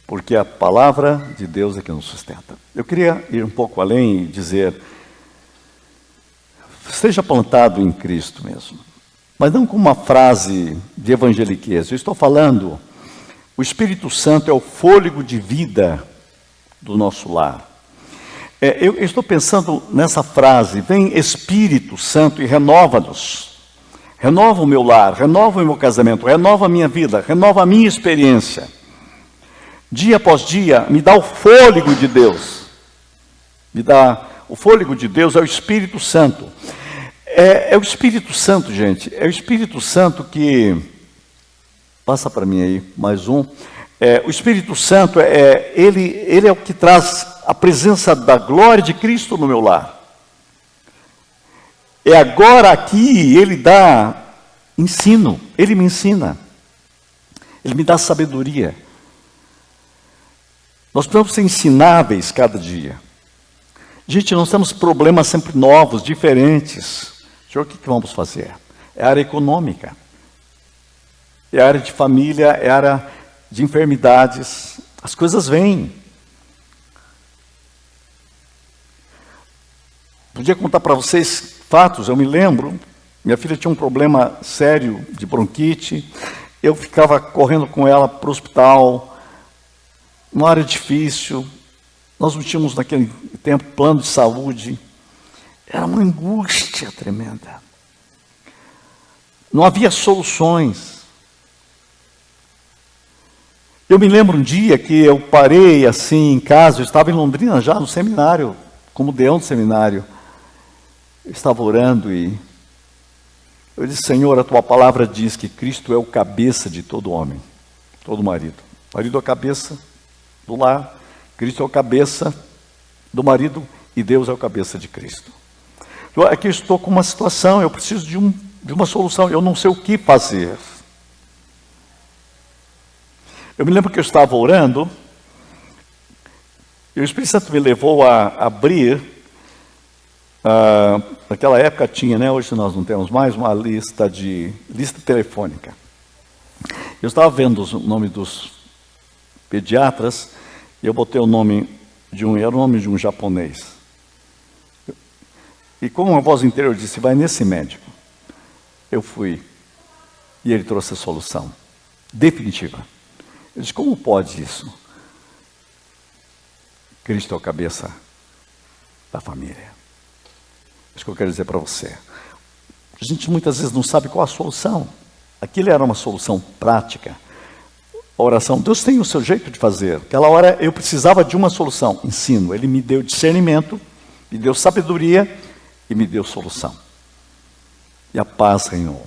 porque a palavra de Deus é que nos sustenta. Eu queria ir um pouco além e dizer, esteja plantado em Cristo mesmo. Mas não com uma frase de evangeliquez. Eu estou falando, o Espírito Santo é o fôlego de vida do nosso lar. Eu estou pensando nessa frase, vem Espírito Santo e renova-nos. Renova o meu lar, renova o meu casamento, renova a minha vida, renova a minha experiência. Dia após dia, me dá o fôlego de Deus. Me dá o fôlego de Deus, é o Espírito Santo. É o Espírito Santo, gente, é o Espírito Santo que... Passa para mim aí, mais um. O Espírito Santo, ele é o que traz a presença da glória de Cristo no meu lar. É agora aqui, Ele dá ensino, Ele me ensina. Ele me dá sabedoria. Nós precisamos ser ensináveis cada dia. Gente, nós temos problemas sempre novos, diferentes. Senhor, o que vamos fazer? É a área econômica. É a área de família, é a área de enfermidades. As coisas vêm. Podia contar para vocês fatos, eu me lembro. Minha filha tinha um problema sério de bronquite. Eu ficava correndo com ela para o hospital, numa área difícil. Nós não tínhamos naquele tempo plano de saúde. Era uma angústia tremenda. Não havia soluções. Eu me lembro um dia que eu parei assim em casa, eu estava em Londrina já no seminário, como deão do seminário. Eu estava orando e eu disse: Senhor, a tua palavra diz que Cristo é o cabeça de todo homem, todo marido. O marido é a cabeça do lar, Cristo é o cabeça do marido e Deus é o cabeça de Cristo. Aqui eu estou com uma situação, eu preciso de uma solução, eu não sei o que fazer. Eu me lembro que eu estava orando, e o Espírito Santo me levou a abrir, naquela época tinha, né? Hoje nós não temos mais, uma lista telefônica. Eu estava vendo o nome dos pediatras, e eu botei o nome era o nome de um japonês. E como uma voz interior disse: vai nesse médico. Eu fui, e ele trouxe a solução definitiva. Eu disse: como pode isso? Cristo é o cabeça da família. Isso que eu quero dizer para você. A gente muitas vezes não sabe qual a solução. Aquilo era uma solução prática. A oração, Deus tem o seu jeito de fazer. Aquela hora eu precisava de uma solução, ensino. Ele me deu discernimento, me deu sabedoria e me deu solução. E a paz reinou.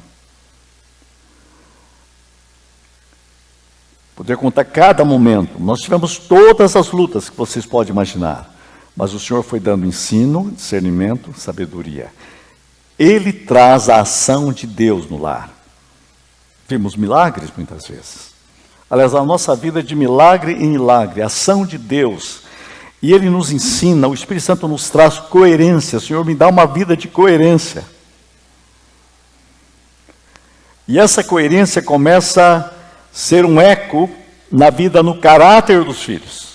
Poder contar cada momento. Nós tivemos todas as lutas que vocês podem imaginar. Mas o Senhor foi dando ensino, discernimento, sabedoria. Ele traz a ação de Deus no lar. Vimos milagres muitas vezes. Aliás, a nossa vida é de milagre em milagre, a ação de Deus. E Ele nos ensina, o Espírito Santo nos traz coerência. O Senhor me dá uma vida de coerência. E essa coerência começa a ser um eco na vida, no caráter dos filhos.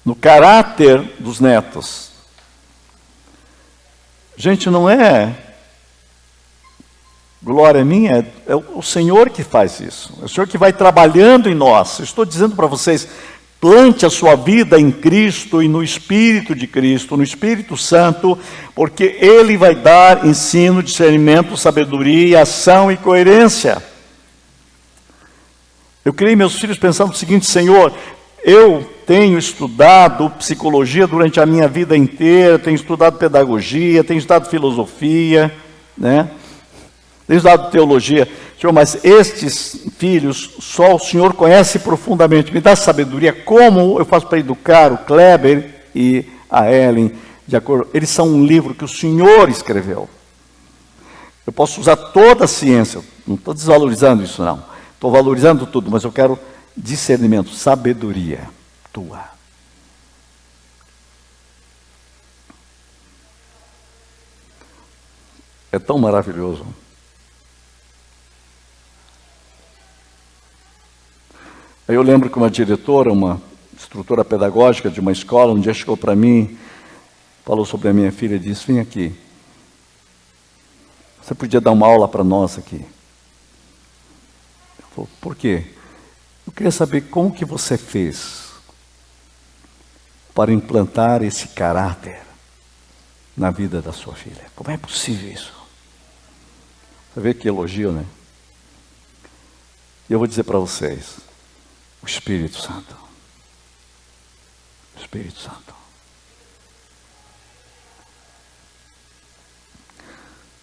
No caráter dos netos. Gente, não é glória minha, é o Senhor que faz isso. É o Senhor que vai trabalhando em nós. Eu estou dizendo para vocês, plante a sua vida em Cristo e no Espírito de Cristo, no Espírito Santo, porque Ele vai dar ensino, discernimento, sabedoria, ação e coerência. Eu criei meus filhos pensando o seguinte: Senhor, eu tenho estudado psicologia durante a minha vida inteira, tenho estudado pedagogia, tenho estudado filosofia, né? Tenho estudado teologia. Senhor, mas estes filhos, só o Senhor conhece profundamente. Me dá sabedoria. Como eu faço para educar o Kleber e a Ellen? De acordo, eles são um livro que o Senhor escreveu. Eu posso usar toda a ciência. Não estou desvalorizando isso, não. Estou valorizando tudo, mas eu quero discernimento, sabedoria tua. É tão maravilhoso. Aí eu lembro que uma diretora, uma instrutora pedagógica de uma escola, um dia chegou para mim, falou sobre a minha filha e disse: vem aqui, você podia dar uma aula para nós aqui? Eu falei: por quê? Eu queria saber como que você fez para implantar esse caráter na vida da sua filha. Como é possível isso? Você vê que elogio, né? E eu vou dizer para vocês: o Espírito Santo. O Espírito Santo.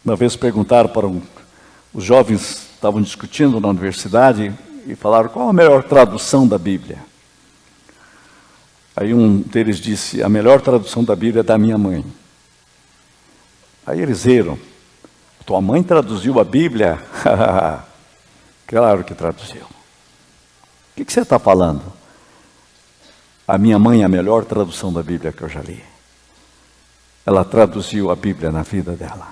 Uma vez perguntaram para os jovens, estavam discutindo na universidade, e falaram: qual a melhor tradução da Bíblia? Aí um deles disse, a melhor tradução da Bíblia é da minha mãe. Aí eles riram. Tua mãe traduziu a Bíblia? Claro que traduziu. O que você está falando? A minha mãe é a melhor tradução da Bíblia que eu já li. Ela traduziu a Bíblia na vida dela.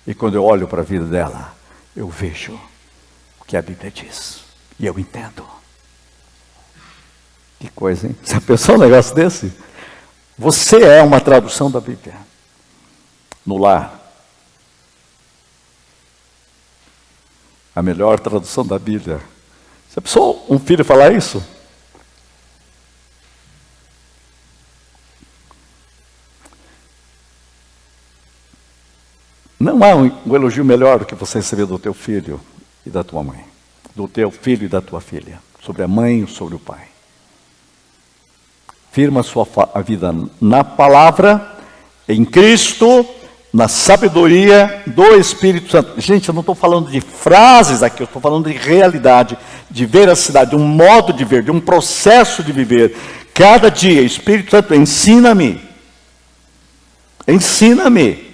E quando eu olho para a vida dela, eu vejo o que a Bíblia diz. E eu entendo. Que coisa, hein? Você pensou um negócio desse? Você é uma tradução da Bíblia. No lar. A melhor tradução da Bíblia. Você pensou um filho falar isso? Não há um elogio melhor do que você receber do teu filho e da tua mãe. Do teu filho e da tua filha. Sobre a mãe ou sobre o pai. Firma a vida na palavra, em Cristo, na sabedoria do Espírito Santo. Gente, eu não estou falando de frases aqui, eu estou falando de realidade, de veracidade, de um modo de ver, de um processo de viver. Cada dia, Espírito Santo, ensina-me. Ensina-me.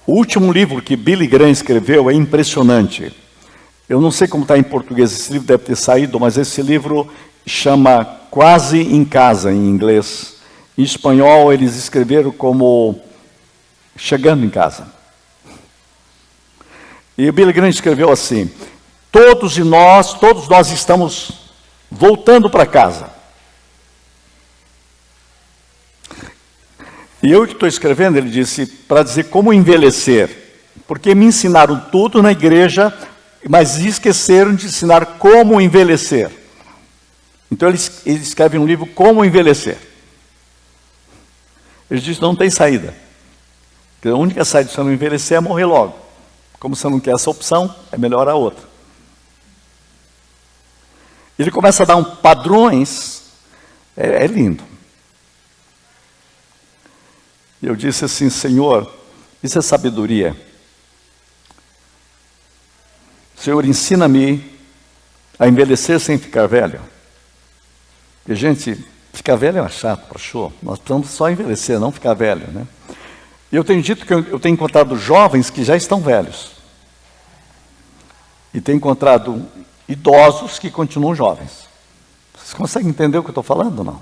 O último livro que Billy Graham escreveu é impressionante. Eu não sei como está em português, esse livro deve ter saído, mas esse livro chama Quase em Casa, em inglês. Em espanhol, eles escreveram como Chegando em Casa. E o Billy Graham escreveu assim, todos nós estamos voltando para casa. E eu que estou escrevendo, ele disse, para dizer como envelhecer. Porque me ensinaram tudo na igreja, mas esqueceram de ensinar como envelhecer. Então ele escreve um livro, Como Envelhecer. Ele diz, não tem saída. Porque a única saída de você não envelhecer é morrer logo. Como você não quer essa opção, é melhor a outra. Ele começa a dar padrões, é lindo. E eu disse assim, Senhor, isso é sabedoria. Senhor, ensina-me a envelhecer sem ficar velho. Porque, gente, ficar velho é chato, para show. Nós precisamos só envelhecer, não ficar velho, né? E eu tenho dito que eu tenho encontrado jovens que já estão velhos. E tenho encontrado idosos que continuam jovens. Vocês conseguem entender o que eu estou falando ou não?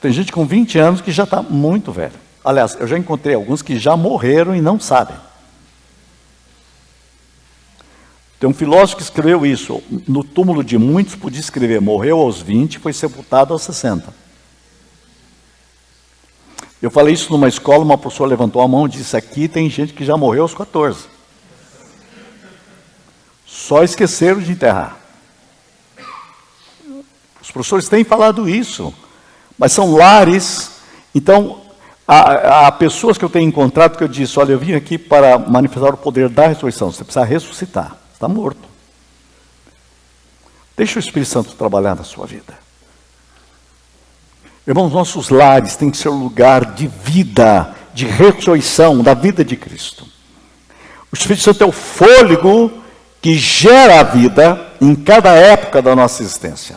Tem gente com 20 anos que já está muito velho. Aliás, eu já encontrei alguns que já morreram e não sabem. Tem um filósofo que escreveu isso. No túmulo de muitos podia escrever, morreu aos 20 e foi sepultado aos 60. Eu falei isso numa escola, uma professora levantou a mão e disse, aqui tem gente que já morreu aos 14. Só esqueceram de enterrar. Os professores têm falado isso, mas são lares. Então, há pessoas que eu tenho encontrado que eu disse, olha, eu vim aqui para manifestar o poder da ressurreição, você precisa ressuscitar. Está morto. Deixa o Espírito Santo trabalhar na sua vida. Irmãos, nossos lares têm que ser um lugar de vida, de ressurreição, da vida de Cristo. O Espírito Santo é o fôlego que gera a vida em cada época da nossa existência.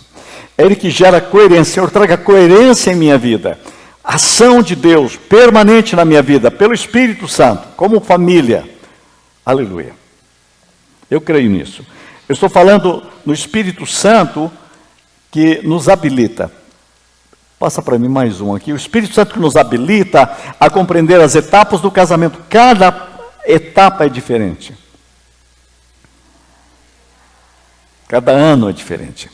É Ele que gera coerência. Senhor, traga coerência em minha vida. Ação de Deus permanente na minha vida, pelo Espírito Santo, como família. Aleluia. Eu creio nisso. Eu estou falando no Espírito Santo que nos habilita. Passa para mim mais um aqui. O Espírito Santo que nos habilita a compreender as etapas do casamento. Cada etapa é diferente. Cada ano é diferente.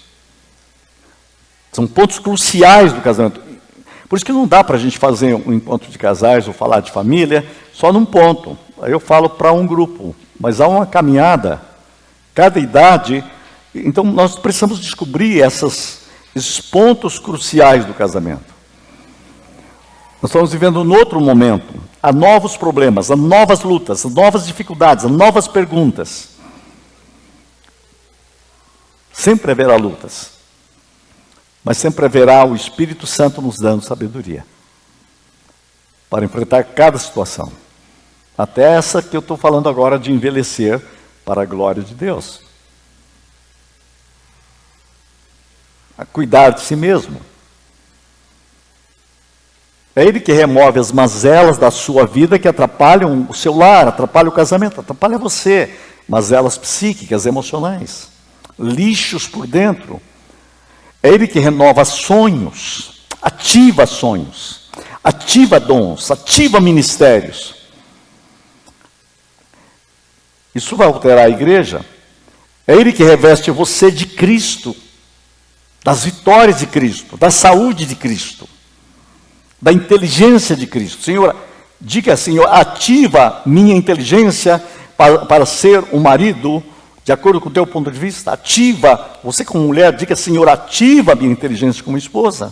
São pontos cruciais do casamento. Por isso que não dá para a gente fazer um encontro de casais ou falar de família só num ponto. Aí eu falo para um grupo. Mas há uma caminhada, cada idade. Então nós precisamos descobrir esses pontos cruciais do casamento. Nós estamos vivendo um outro momento. Há novos problemas, há novas lutas, há novas dificuldades, há novas perguntas. Sempre haverá lutas. Mas sempre haverá o Espírito Santo nos dando sabedoria para enfrentar cada situação. Até essa que eu estou falando agora de envelhecer para a glória de Deus. a cuidar de si mesmo. É Ele que remove as mazelas da sua vida que atrapalham o seu lar, atrapalham o casamento, atrapalham você. Mazelas psíquicas, emocionais, lixos por dentro. É Ele que renova sonhos, ativa dons, ativa ministérios. Isso vai alterar a igreja. É Ele que reveste você de Cristo, das vitórias de Cristo, da saúde de Cristo, da inteligência de Cristo. Senhor, diga, Senhor, ativa minha inteligência para ser um marido, de acordo com o teu ponto de vista. Ativa, você como mulher, diga, Senhor, ativa minha inteligência como esposa.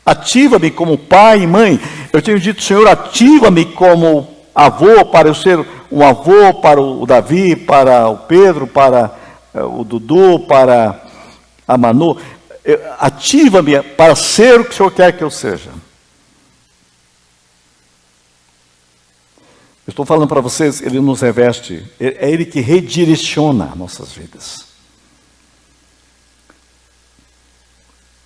Ativa-me como pai e mãe. Eu tenho dito, Senhor, ativa-me como avô, para eu ser um avô para o Davi, para o Pedro, para o Dudu, para a Manu. Ativa-me para ser o que o Senhor quer que eu seja. Eu estou falando para vocês, Ele nos reveste, é Ele que redireciona nossas vidas.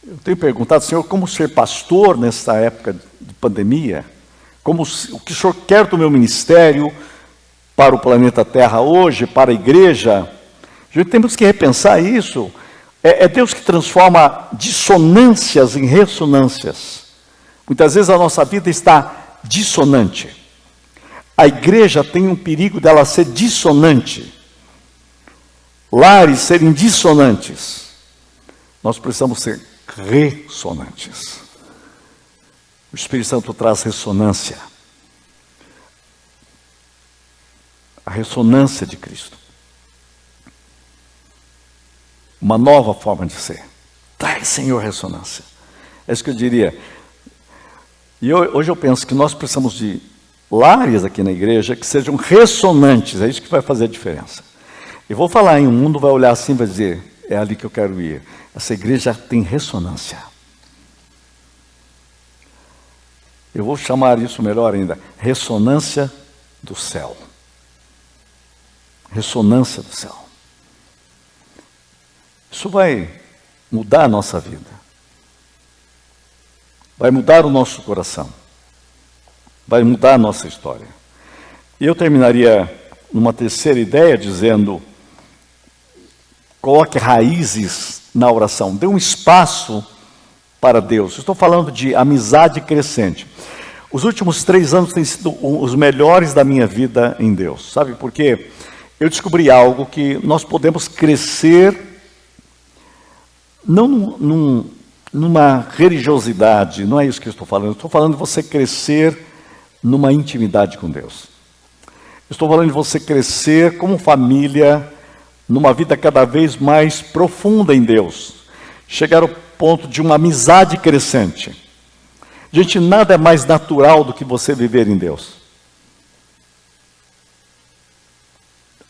Eu tenho perguntado, Senhor, como ser pastor nessa época de pandemia? O que o Senhor quer do meu ministério para o planeta Terra hoje, para a igreja? A gente temos que repensar isso. É Deus que transforma dissonâncias em ressonâncias. Muitas vezes a nossa vida está dissonante. A igreja tem um perigo dela ser dissonante. Lares serem dissonantes. Nós precisamos ser ressonantes. O Espírito Santo traz ressonância. A ressonância de Cristo. Uma nova forma de ser. Traz, Senhor, ressonância. É isso que eu diria. E hoje eu penso que nós precisamos de lares aqui na igreja que sejam ressonantes. É isso que vai fazer a diferença. Eu vou falar em um mundo vai olhar assim e vai dizer, é ali que eu quero ir. Essa igreja tem ressonância. Eu vou chamar isso melhor ainda, ressonância do céu. Ressonância do céu. Isso vai mudar a nossa vida. Vai mudar o nosso coração. Vai mudar a nossa história. E eu terminaria numa terceira ideia dizendo, coloque raízes na oração. Dê um espaço para Deus. Estou falando de amizade crescente. Os últimos 3 anos têm sido os melhores da minha vida em Deus. Sabe por quê? Eu descobri algo que nós podemos crescer não numa religiosidade, não é isso que eu estou falando. Eu estou falando de você crescer numa intimidade com Deus. Eu estou falando de você crescer como família, numa vida cada vez mais profunda em Deus. Chegar ao ponto de uma amizade crescente. Gente, nada é mais natural do que você viver em Deus.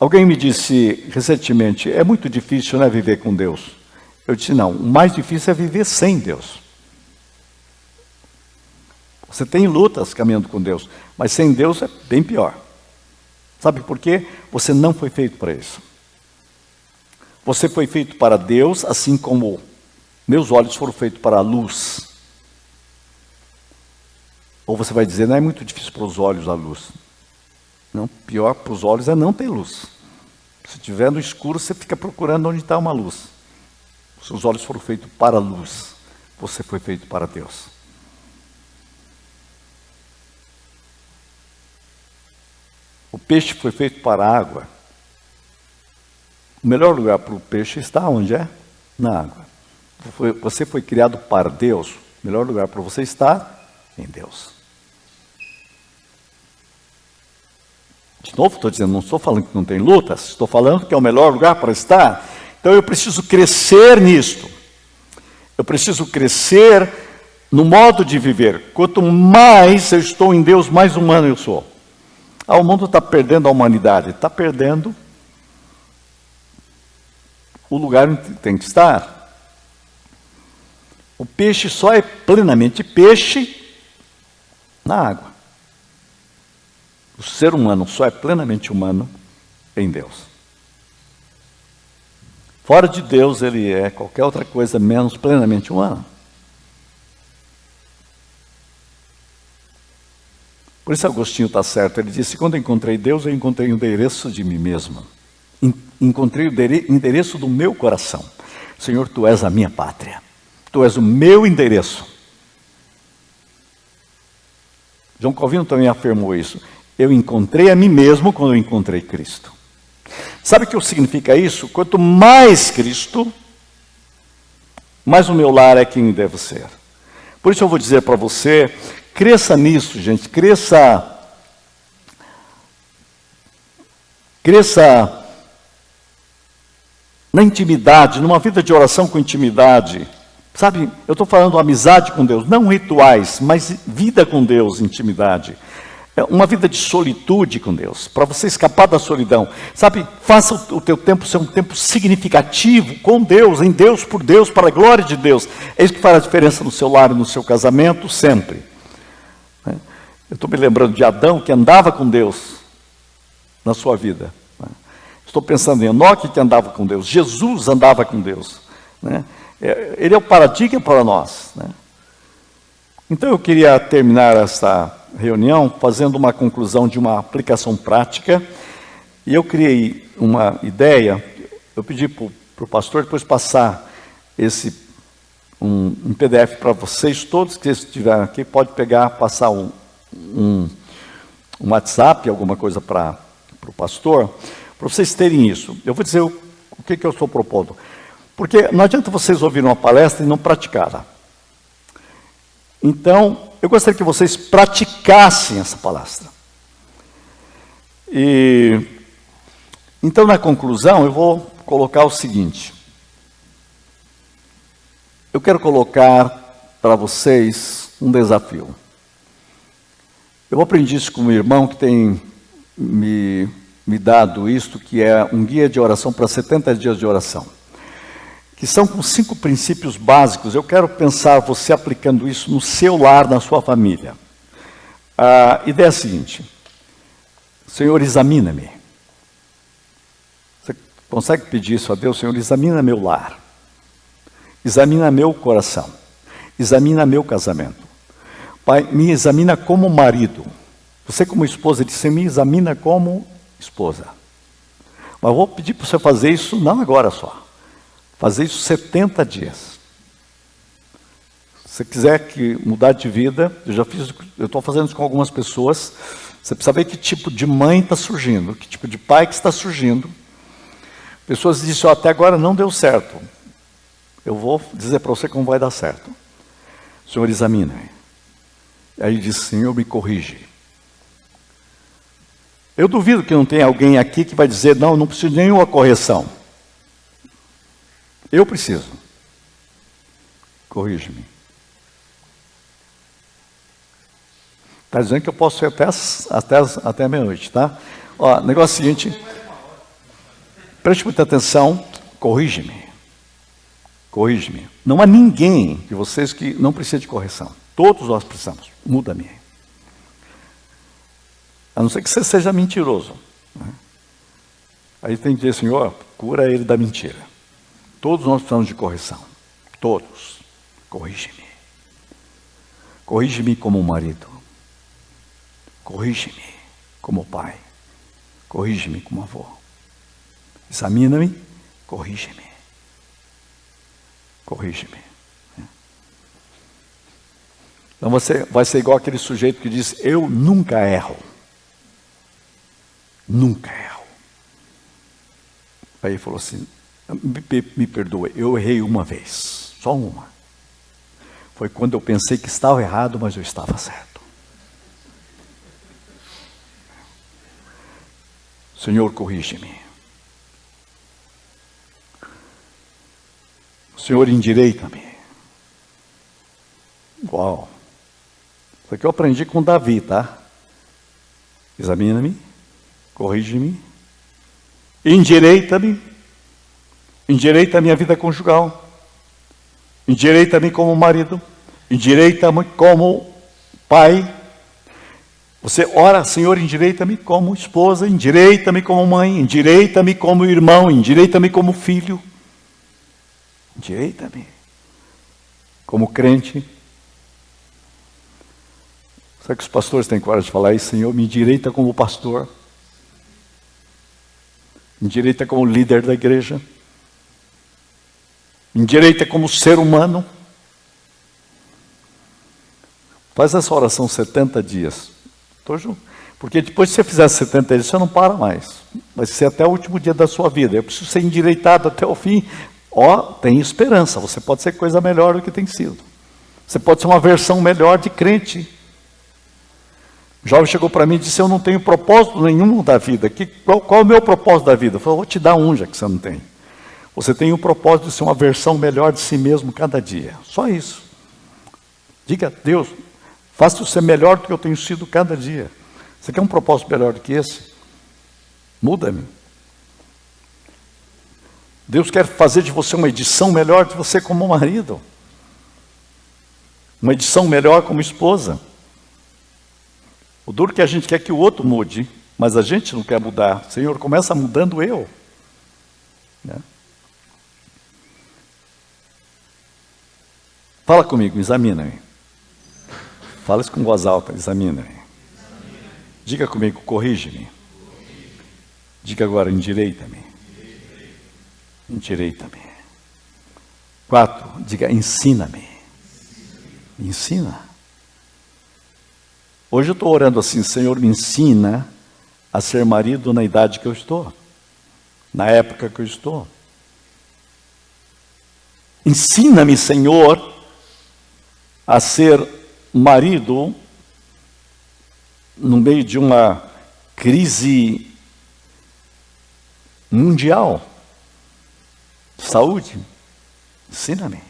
Alguém me disse recentemente, é muito difícil, né, viver com Deus. Eu disse, não, o mais difícil é viver sem Deus. Você tem lutas caminhando com Deus, mas sem Deus é bem pior. Sabe por quê? Você não foi feito para isso. Você foi feito para Deus, assim como meus olhos foram feitos para a luz. Ou você vai dizer, não é muito difícil para os olhos a luz. Não, pior para os olhos é não ter luz. Se estiver no escuro, você fica procurando onde está uma luz. Seus olhos foram feitos para a luz. Você foi feito para Deus. O peixe foi feito para a água. O melhor lugar para o peixe está onde é? Na água. Você foi criado para Deus. O melhor lugar para você estar em Deus. De novo, estou dizendo, não estou falando que não tem lutas, estou falando que é o melhor lugar para estar. Então eu preciso crescer nisto. Eu preciso crescer no modo de viver. Quanto mais eu estou em Deus, mais humano eu sou. O mundo está perdendo a humanidade, está perdendo o lugar onde tem que estar. O peixe só é plenamente peixe na água. O ser humano só é plenamente humano em Deus. Fora de Deus, ele é qualquer outra coisa menos plenamente humano. Por isso Agostinho está certo. Ele disse, quando eu encontrei Deus, eu encontrei o endereço de mim mesmo. Encontrei o endereço do meu coração. Senhor, Tu és a minha pátria. Tu és o meu endereço. João Calvino também afirmou isso. Eu encontrei a mim mesmo quando eu encontrei Cristo. Sabe o que significa isso? Quanto mais Cristo, mais o meu lar é quem deve ser. Por isso eu vou dizer para você, cresça nisso, gente, cresça na intimidade, numa vida de oração com intimidade. Sabe, eu estou falando amizade com Deus, não rituais, mas vida com Deus, intimidade. É uma vida de solitude com Deus, para você escapar da solidão. Sabe, faça o teu tempo ser um tempo significativo com Deus, em Deus, por Deus, para a glória de Deus. É isso que faz a diferença no seu lar e no seu casamento, sempre. Eu estou me lembrando de Adão, que andava com Deus na sua vida. Estou pensando em Enoque, que andava com Deus. Jesus andava com Deus. Ele é o paradigma para nós. Então eu queria terminar esta reunião fazendo uma conclusão de uma aplicação prática. E eu criei uma ideia. Eu pedi para o pastor depois passar um PDF para vocês. Todos que estiverem aqui, pode pegar, passar um WhatsApp, alguma coisa para o pastor, para vocês terem isso. Eu vou dizer o que eu estou propondo. Porque não adianta vocês ouvirem uma palestra e não praticá-la. Então, eu gostaria que vocês praticassem essa palestra. Então, na conclusão, eu vou colocar o seguinte. Eu quero colocar para vocês um desafio. Eu aprendi isso com um irmão que tem me dado isto, que é um guia de oração para 70 dias de oração. Que são com 5 princípios básicos. Eu quero pensar você aplicando isso no seu lar, na sua família. A ideia é a seguinte. Senhor, examina-me. Você consegue pedir isso a Deus? Senhor, examina meu lar. Examina meu coração. Examina meu casamento. Pai, me examina como marido. Você como esposa, disse, me examina como esposa. Mas eu vou pedir para você fazer isso não agora só. Fazer isso 70 dias. Se você quiser mudar de vida, eu estou fazendo isso com algumas pessoas. Você precisa ver que tipo de mãe está surgindo, que tipo de pai que está surgindo. Pessoas dizem, até agora não deu certo. Eu vou dizer para você como vai dar certo. Senhor, examina-me. Aí diz, Senhor, me corrige. Eu duvido que não tenha alguém aqui que vai dizer, não preciso de nenhuma correção. Eu preciso. Corrige-me. Está dizendo que eu posso ir até meia-noite, tá? Ó, negócio seguinte. Preste muita atenção. Corrige-me. Corrige-me. Não há ninguém de vocês que não precisa de correção. Todos nós precisamos. Muda-me. A não ser que você seja mentiroso. Aí tem que dizer, Senhor, cura ele da mentira. Todos nós precisamos de correção. Todos. Corrige-me. Corrige-me como marido. Corrige-me como pai. Corrige-me como avô. Examina-me. Corrige-me. Corrige-me. Então você vai ser igual aquele sujeito que diz, eu nunca erro. Nunca erro. Aí ele falou assim, me perdoe, eu errei uma vez, só uma. Foi quando eu pensei que estava errado, mas eu estava certo. Senhor, corrige-me. Senhor, endireita-me. Uau. Isso aqui eu aprendi com Davi, tá? Examina-me, corrige-me, endireita-me. Endireita a minha vida conjugal. Endireita-me como marido. Endireita-me como pai. Você ora, Senhor, endireita-me como esposa. Endireita-me como mãe. Endireita-me como irmão. Endireita-me como filho. Endireita-me. Como crente, sabe que os pastores têm coragem de falar isso? Senhor, me endireita como pastor. Me endireita como líder da igreja. Me endireita como ser humano. Faz essa oração 70 dias. Estou junto. Porque depois que você fizer 70 dias, você não para mais. Vai ser até o último dia da sua vida. Eu preciso ser endireitado até o fim. Tem esperança. Você pode ser coisa melhor do que tem sido. Você pode ser uma versão melhor de crente. O jovem chegou para mim e disse, eu não tenho propósito nenhum da vida. Qual é o meu propósito da vida? Eu falei, vou te dar um, já que você não tem. Você tem o propósito de ser uma versão melhor de si mesmo cada dia. Só isso. Diga, Deus, faça-o ser melhor do que eu tenho sido cada dia. Você quer um propósito melhor do que esse? Muda-me. Deus quer fazer de você uma edição melhor de você como marido. Uma edição melhor como esposa. O duro é que a gente quer que o outro mude, mas a gente não quer mudar. Senhor, começa mudando eu. Né? Fala comigo, examina-me. Fala isso com voz alta, examina-me. Diga comigo, corrige-me. Diga agora, endireita-me. Endireita-me. 4, diga, ensina-me. Me ensina. Hoje eu estou orando assim, Senhor, me ensina a ser marido na idade que eu estou. Na época que eu estou. Ensina-me, Senhor, a ser marido no meio de uma crise mundial de saúde. Ensina-me.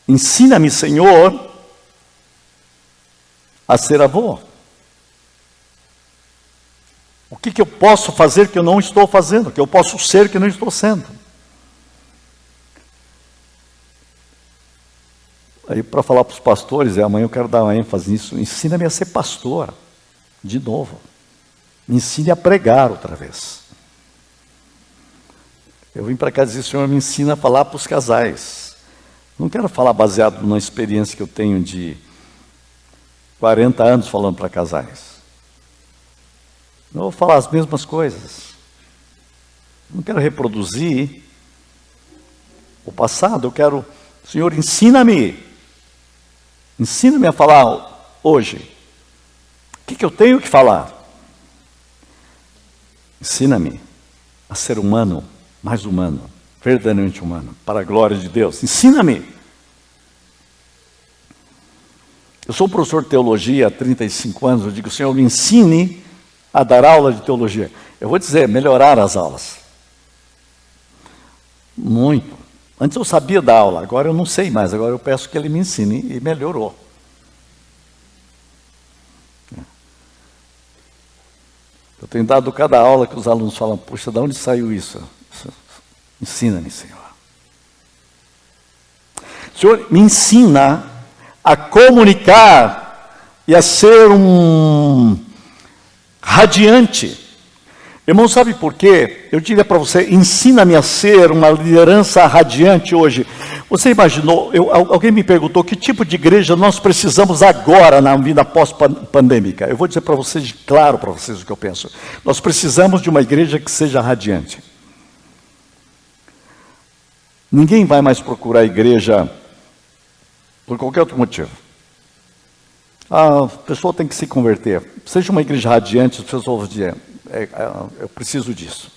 Ensina-me, Senhor, a ser avô. O que eu posso fazer que eu não estou fazendo? Que eu posso ser que não estou sendo? Aí para falar para os pastores, amanhã eu quero dar uma ênfase nisso, ensina-me a ser pastor, de novo. Me ensine a pregar outra vez. Eu vim para cá dizer, Senhor, me ensina a falar para os casais. Não quero falar baseado na experiência que eu tenho de 40 anos falando para casais. Não vou falar as mesmas coisas. Não quero reproduzir o passado, eu quero, Senhor, ensina-me. Ensina-me a falar hoje. O que eu tenho que falar? Ensina-me a ser humano, mais humano, verdadeiramente humano, para a glória de Deus. Ensina-me. Eu sou professor de teologia há 35 anos, eu digo, Senhor, me ensine a dar aula de teologia. Eu vou dizer, melhorar as aulas. Muito. Antes eu sabia dar aula, agora eu não sei mais, agora eu peço que ele me ensine e melhorou. Eu tenho dado cada aula que os alunos falam, puxa, de onde saiu isso? Ensina-me, Senhor. Senhor, me ensina a comunicar e a ser um radiante. Irmão, sabe por quê? Eu diria para você, ensina-me a ser uma liderança radiante hoje. Você imaginou, alguém me perguntou que tipo de igreja nós precisamos agora na vida pós-pandêmica. Eu vou dizer para vocês, claro para vocês o que eu penso. Nós precisamos de uma igreja que seja radiante. Ninguém vai mais procurar a igreja por qualquer outro motivo. A pessoa tem que se converter. Seja uma igreja radiante, as pessoas vão dizer, eu preciso disso.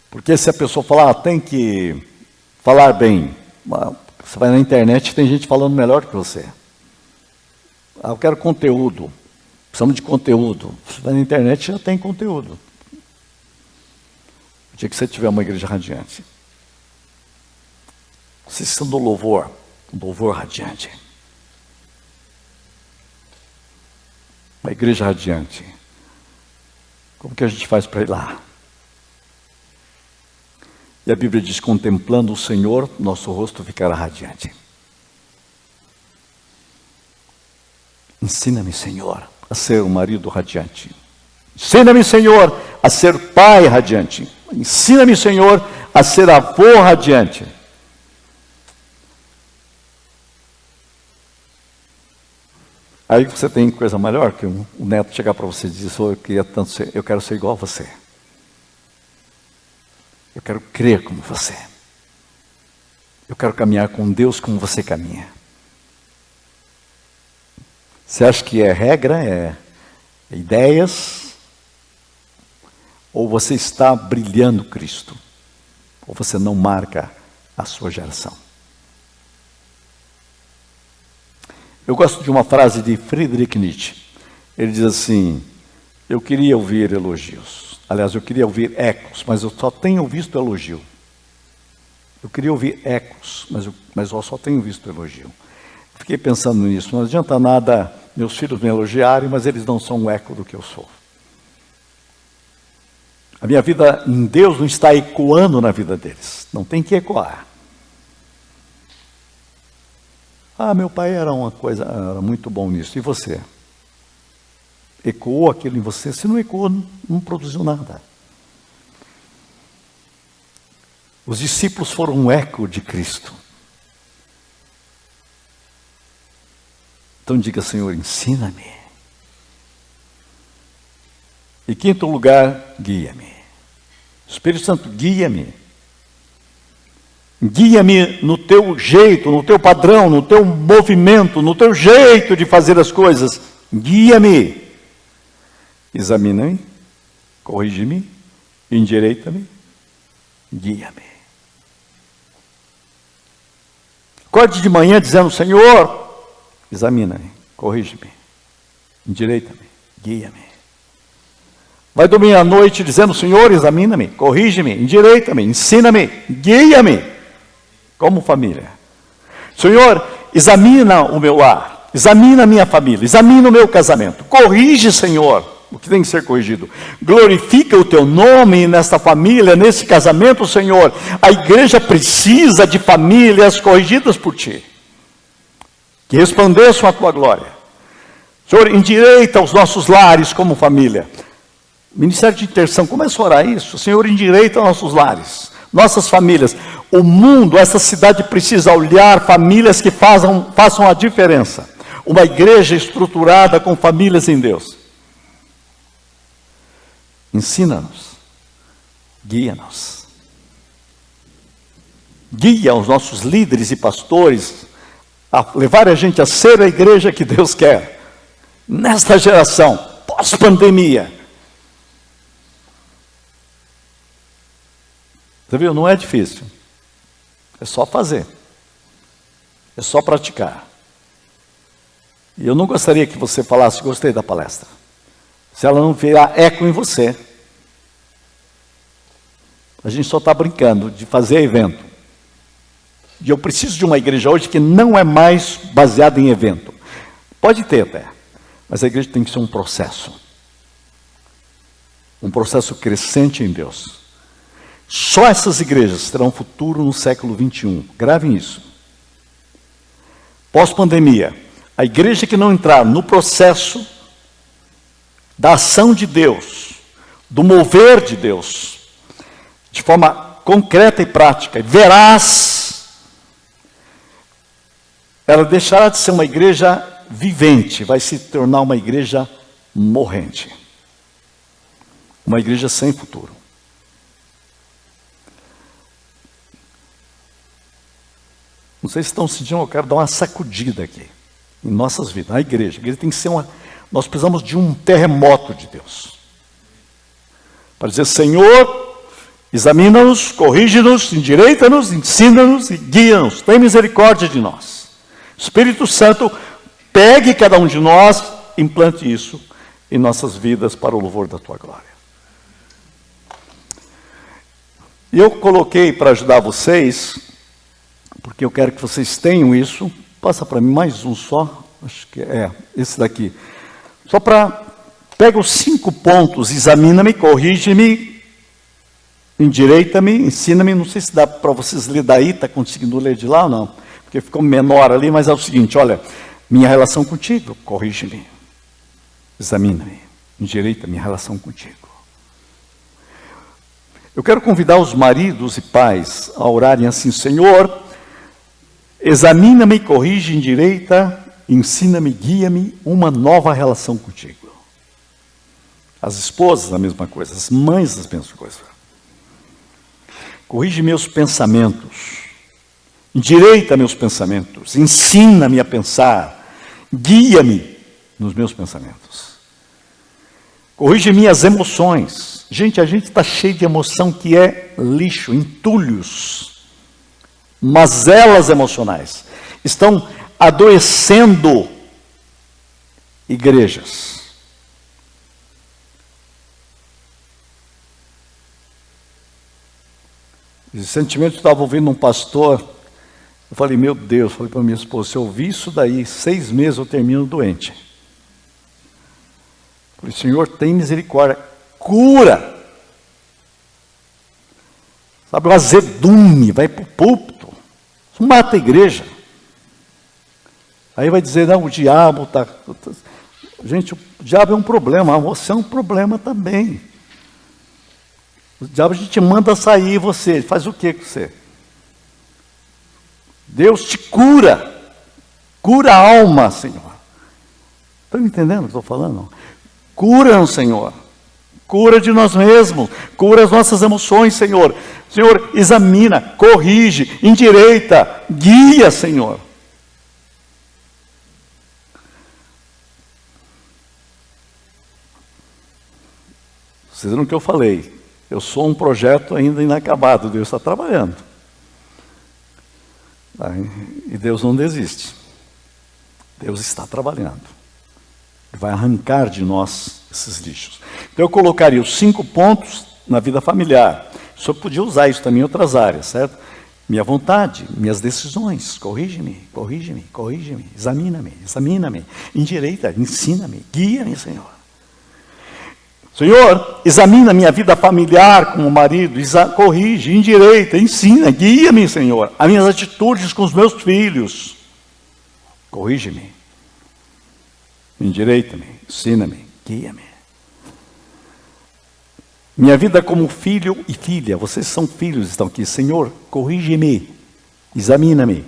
Porque se a pessoa falar, tem que falar bem, você vai na internet, tem gente falando melhor que você. Eu quero conteúdo, precisamos de conteúdo. Você vai na internet, já tem conteúdo. O dia que você tiver uma igreja radiante. Vocês estão do louvor, um louvor radiante. Uma igreja radiante. Como que a gente faz para ir lá? E a Bíblia diz, contemplando o Senhor, nosso rosto ficará radiante. Ensina-me, Senhor, a ser um marido radiante. Ensina-me, Senhor, a ser pai radiante. Ensina-me, Senhor, a ser avô radiante. Aí você tem coisa melhor que o neto chegar para você e dizer: eu quero ser igual a você. Eu quero crer como você. Eu quero caminhar com Deus como você caminha. Você acha que é regra, é ideias? Ou você está brilhando Cristo? Ou você não marca a sua geração? Eu gosto de uma frase de Friedrich Nietzsche. Ele diz assim: eu queria ouvir elogios. Aliás, eu queria ouvir ecos, mas eu só tenho visto elogio. Eu queria ouvir ecos, mas eu só tenho visto elogio. Fiquei pensando nisso. Não adianta nada meus filhos me elogiarem, mas eles não são um eco do que eu sou. A minha vida em Deus não está ecoando na vida deles. Não tem que ecoar. Ah, meu pai era muito bom nisso. E você? Ecoou aquilo em você? Se não ecoou, não produziu nada. Os discípulos foram um eco de Cristo. Então diga: Senhor, ensina-me. Em quinto lugar, guia-me. Espírito Santo, guia-me. Guia-me no teu jeito, no teu padrão, no teu movimento, no teu jeito de fazer as coisas. Guia-me. Examina-me, corrige-me, endireita-me, guia-me. Acorde de manhã dizendo: Senhor, examina-me, corrige-me, endireita-me, guia-me. Vai dormir à noite dizendo: Senhor, examina-me, corrige-me, endireita-me, ensina-me, guia-me. Como família. Senhor, examina o meu lar, examina a minha família, examina o meu casamento. Corrige, Senhor, o que tem que ser corrigido. Glorifica o teu nome nesta família, nesse casamento, Senhor. A igreja precisa de famílias corrigidas por ti, que resplandeçam a tua glória. Senhor, endireita os nossos lares como família. Ministério de Intercessão, começa a orar isso. Senhor, endireita nossos lares, nossas famílias. O mundo, essa cidade precisa olhar famílias que façam a diferença. Uma igreja estruturada com famílias em Deus. Ensina-nos, guia-nos. Guia os nossos líderes e pastores a levar a gente a ser a igreja que Deus quer. Nesta geração, pós-pandemia. Você viu? Não é difícil. É só fazer. É só praticar. E eu não gostaria que você falasse: gostei da palestra, se ela não virar eco em você. A gente só está brincando de fazer evento. E eu preciso de uma igreja hoje que não é mais baseada em evento. Pode ter até, mas a igreja tem que ser um processo. Um processo crescente em Deus. Só essas igrejas terão futuro no século 21. Gravem isso. Pós-pandemia, a igreja que não entrar no processo da ação de Deus, do mover de Deus, de forma concreta e prática, e veraz, ela deixará de ser uma igreja vivente, vai se tornar uma igreja morrente. Uma igreja sem futuro. Não sei se estão sentindo, eu quero dar uma sacudida aqui, em nossas vidas. A igreja tem que ser nós precisamos de um terremoto de Deus. Para dizer: Senhor, examina-nos, corrige-nos, endireita-nos, ensina-nos e guia-nos. Tem misericórdia de nós. Espírito Santo, pegue cada um de nós, implante isso em nossas vidas para o louvor da tua glória. E eu coloquei para ajudar vocês, porque eu quero que vocês tenham isso. Passa para mim mais um só, acho que é esse daqui. Só para, pega os 5 pontos: examina-me, corrige-me, endireita-me, ensina-me. Não sei se dá para vocês ler daí, está conseguindo ler de lá ou não? Porque ficou menor ali, mas é o seguinte: olha, minha relação contigo, corrige-me, examina-me, endireita minha relação contigo. Eu quero convidar os maridos e pais a orarem assim: Senhor, examina-me, corrige, endireita, ensina-me, guia-me uma nova relação contigo. As esposas, a mesma coisa. As mães, a mesma coisa. Corrige meus pensamentos. Endireita meus pensamentos. Ensina-me a pensar. Guia-me nos meus pensamentos. Corrige minhas emoções. Gente, a gente está cheio de emoção que é lixo, entulhos. Mazelas emocionais. Estão adoecendo igrejas. Recentemente eu estava ouvindo um pastor, eu falei, meu Deus, falei para minha esposa, se eu ouvir isso daí, 6 meses eu termino doente. Falei, Senhor, tem misericórdia, cura. Sabe, o azedume, vai para o púlpito, isso mata a igreja. Aí vai dizer, não, o diabo está... Gente, o diabo é um problema, você é um problema também. O diabo a gente manda sair você, ele faz o que com você? Deus te cura, cura a alma, Senhor. Estão entendendo o que eu estou falando? Cura-nos, Senhor, cura de nós mesmos, cura as nossas emoções, Senhor. Senhor, examina, corrige, endireita, guia, Senhor. Vocês viram o que eu falei? Eu sou um projeto ainda inacabado, Deus está trabalhando. E Deus não desiste. Deus está trabalhando. Vai arrancar de nós esses lixos. Então eu colocaria os 5 pontos na vida familiar. O senhor podia usar isso também em outras áreas, certo? Minha vontade, minhas decisões, corrige-me, corrige-me, corrige-me, examina-me, examina-me, endireita, ensina-me, guia-me, Senhor. Senhor, examina minha vida familiar como marido, corrige, endireita, ensina, guia-me, Senhor, as minhas atitudes com os meus filhos. Corrige-me, endireita-me, ensina-me, guia-me. Minha vida como filho e filha, vocês são filhos, estão aqui. Senhor, corrige-me, examina-me,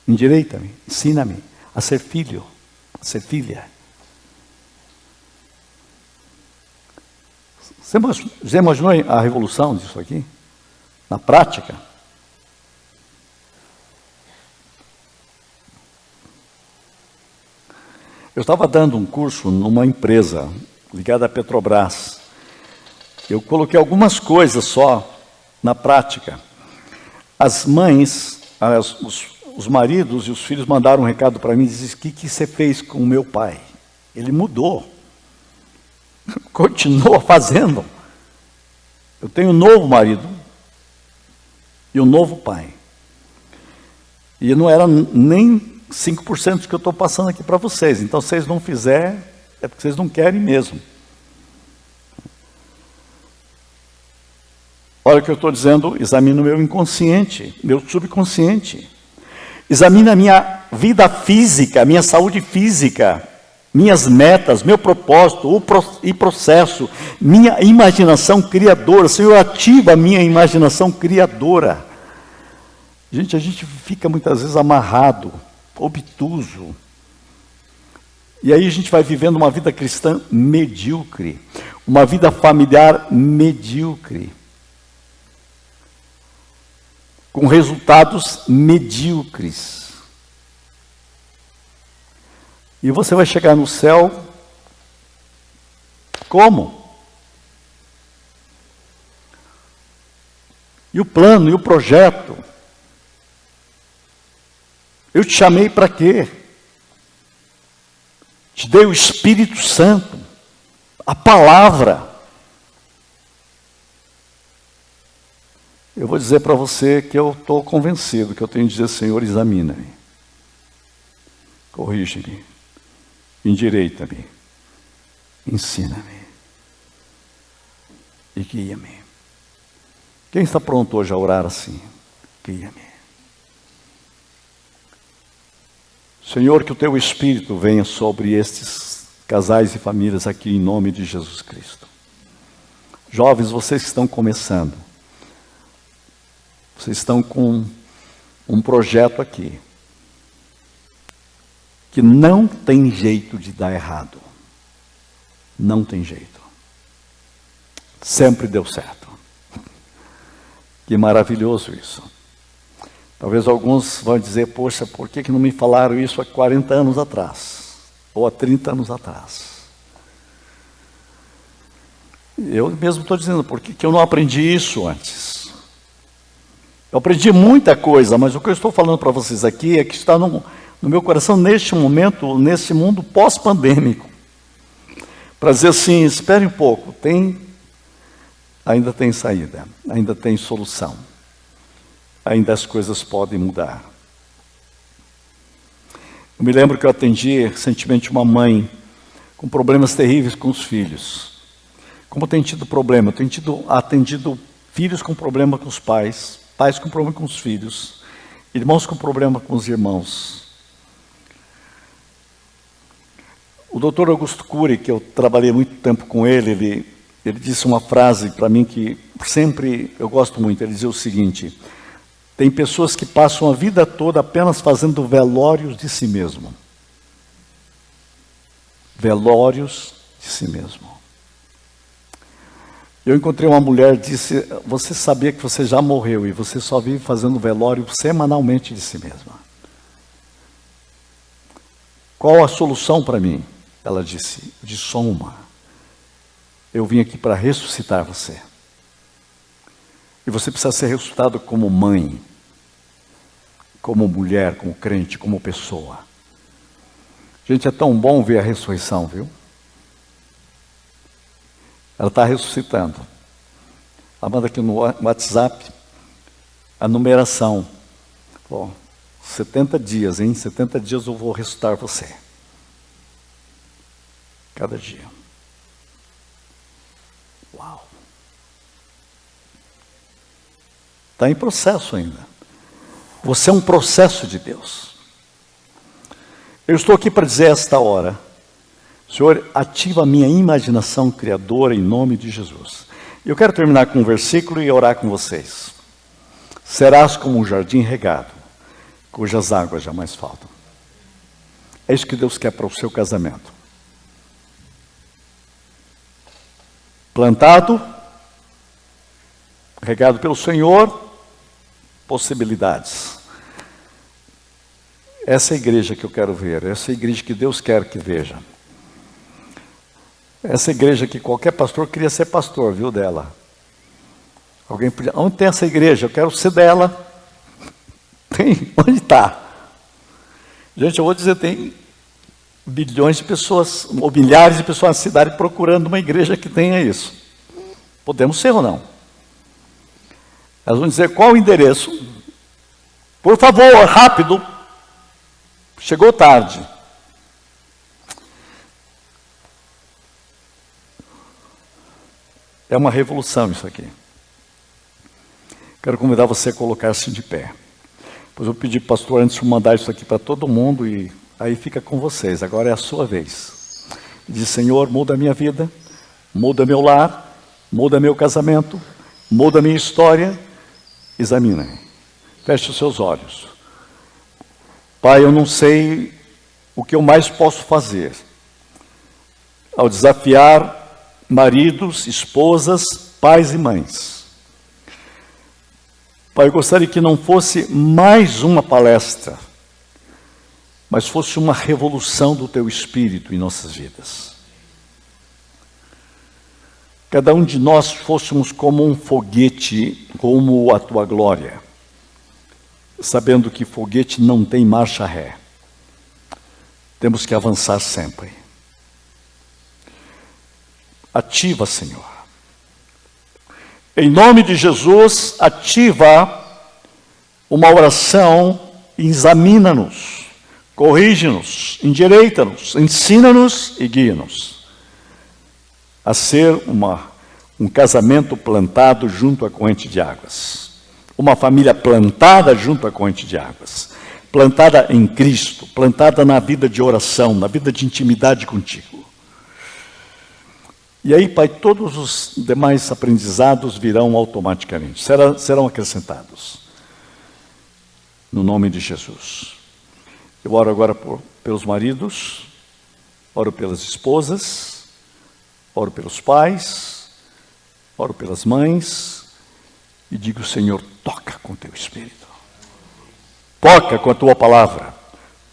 endireita-me, ensina-me a ser filho, a ser filha. Você imaginou a revolução disso aqui? Na prática? Eu estava dando um curso numa empresa ligada à Petrobras. Eu coloquei algumas coisas só na prática. As mães, os maridos e os filhos mandaram um recado para mim e disseram, o que você fez com o meu pai? Ele mudou. Continua fazendo. Eu tenho um novo marido e um novo pai. E não era nem 5% do que eu estou passando aqui para vocês. Então, se vocês não fizerem, é porque vocês não querem mesmo. Olha o que eu estou dizendo, examina o meu inconsciente, meu subconsciente. Examina a minha vida física, minha saúde física, minhas metas, meu propósito e processo, minha imaginação criadora. Senhor, ativa a minha imaginação criadora. Gente, a gente fica muitas vezes amarrado, obtuso. E aí a gente vai vivendo uma vida cristã medíocre, uma vida familiar medíocre, com resultados medíocres. E você vai chegar no céu como? E o plano, e o projeto? Eu te chamei para quê? Te dei o Espírito Santo, a palavra. Eu vou dizer para você que eu estou convencido, que eu tenho que dizer, Senhor, examina-me, corrige-me, endireita-me, ensina-me e guia-me. Quem está pronto hoje a orar assim? Guia-me. Senhor, que o Teu Espírito venha sobre estes casais e famílias aqui em nome de Jesus Cristo. Jovens, vocês que estão começando, vocês estão com um projeto aqui, que não tem jeito de dar errado. Não tem jeito. Sempre deu certo. Que maravilhoso isso. Talvez alguns vão dizer, poxa, por que não me falaram isso há 40 anos atrás? Ou há 30 anos atrás? Eu mesmo estou dizendo, por que eu não aprendi isso antes? Eu aprendi muita coisa, mas o que eu estou falando para vocês aqui é que está no meu coração neste momento, nesse mundo pós-pandêmico. Para dizer assim, espere um pouco, ainda tem saída, ainda tem solução. Ainda as coisas podem mudar. Eu me lembro que eu atendi recentemente uma mãe com problemas terríveis com os filhos. Como tem tido problema? Eu tenho atendido filhos com problema com os pais, pais com problema com os filhos, irmãos com problema com os irmãos. O doutor Augusto Cury, que eu trabalhei muito tempo com ele disse uma frase para mim que sempre eu gosto muito. Ele dizia o seguinte: tem pessoas que passam a vida toda apenas fazendo velórios de si mesmo. Velórios de si mesmo. Eu encontrei uma mulher que disse, você sabia que você já morreu e você só vive fazendo velório semanalmente de si mesma. Qual a solução para mim? Ela disse, eu disse só uma. Eu vim aqui para ressuscitar você. E você precisa ser ressuscitado como mãe, como mulher, como crente, como pessoa. Gente, é tão bom ver a ressurreição, viu? Ela está ressuscitando. Ela manda aqui no WhatsApp a numeração. 70 dias, hein? 70 dias eu vou ressuscitar você. Cada dia. Uau! Está em processo ainda. Você é um processo de Deus. Eu estou aqui para dizer esta hora, Senhor, ativa a minha imaginação criadora em nome de Jesus. Eu quero terminar com um versículo e orar com vocês. Serás como um jardim regado, cujas águas jamais faltam. É isso que Deus quer para o seu casamento. Plantado, regado pelo Senhor, possibilidades. Essa é a igreja que eu quero ver, essa é a igreja que Deus quer que veja. Essa igreja que qualquer pastor queria ser pastor, viu, dela. Alguém podia, onde tem essa igreja? Eu quero ser dela. Tem, onde está? Gente, eu vou dizer, tem bilhões de pessoas, ou milhares de pessoas na cidade procurando uma igreja que tenha isso. Podemos ser ou não? Elas vão dizer, qual o endereço? Por favor, rápido. Chegou tarde. É uma revolução isso aqui. Quero convidar você a colocar-se de pé. Pois eu pedi para o pastor antes de mandar isso aqui para todo mundo e aí fica com vocês. Agora é a sua vez. Diz, Senhor, muda a minha vida, muda meu lar, muda meu casamento, muda minha história. Examina. Feche os seus olhos. Pai, eu não sei o que eu mais posso fazer ao desafiar maridos, esposas, pais e mães. Pai, eu gostaria que não fosse mais uma palestra, mas fosse uma revolução do Teu Espírito em nossas vidas. Cada um de nós fôssemos como um foguete rumo à Tua glória, sabendo que foguete não tem marcha ré. Temos que avançar sempre. Ativa, Senhor. Em nome de Jesus, ativa uma oração e examina-nos, corrige-nos, endireita-nos, ensina-nos e guia-nos a ser um casamento plantado junto à corrente de águas. Uma família plantada junto à corrente de águas. Plantada em Cristo, plantada na vida de oração, na vida de intimidade contigo. E aí, Pai, todos os demais aprendizados virão automaticamente, serão acrescentados. No nome de Jesus. Eu oro agora pelos maridos, oro pelas esposas, oro pelos pais, oro pelas mães, e digo, Senhor, toca com teu Espírito. Toca com a tua palavra.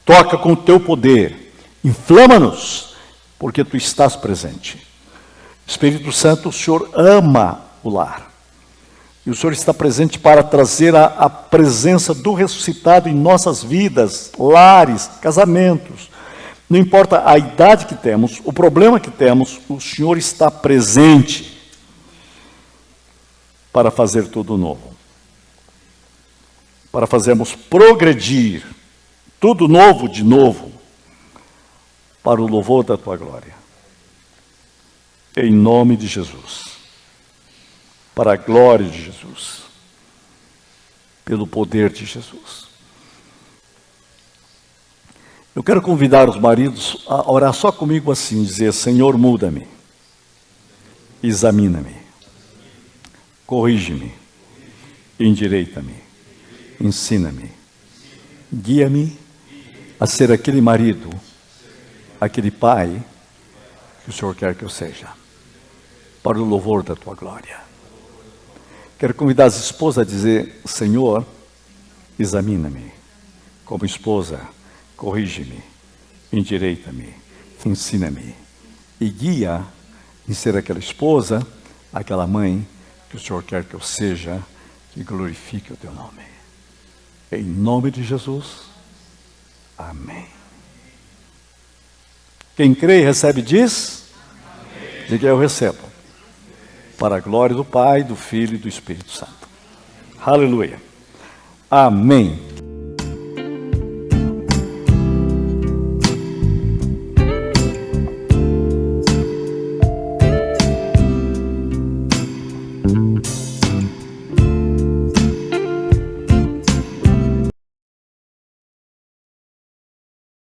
Toca com o teu poder. Inflama-nos, porque tu estás presente. Espírito Santo, o Senhor ama o lar. E o Senhor está presente para trazer a presença do ressuscitado em nossas vidas, lares, casamentos. Não importa a idade que temos, o problema que temos, o Senhor está presente para fazer tudo novo. Para fazermos progredir tudo novo de novo, para o louvor da tua glória. Em nome de Jesus. Para a glória de Jesus. Pelo poder de Jesus. Eu quero convidar os maridos a orar só comigo assim, dizer, Senhor, muda-me, examina-me, corrige-me, endireita-me, ensina-me, guia-me a ser aquele marido, aquele pai que o Senhor quer que eu seja, para o louvor da tua glória. Quero convidar as esposas a dizer, Senhor, examina-me, como esposa, corrige-me, endireita-me, ensina-me, e guia em ser aquela esposa, aquela mãe que o Senhor quer que eu seja, que glorifique o teu nome. Em nome de Jesus, amém. Quem crê e recebe diz? Amém. Diga, eu recebo. Para a glória do Pai, do Filho e do Espírito Santo. Aleluia. Amém.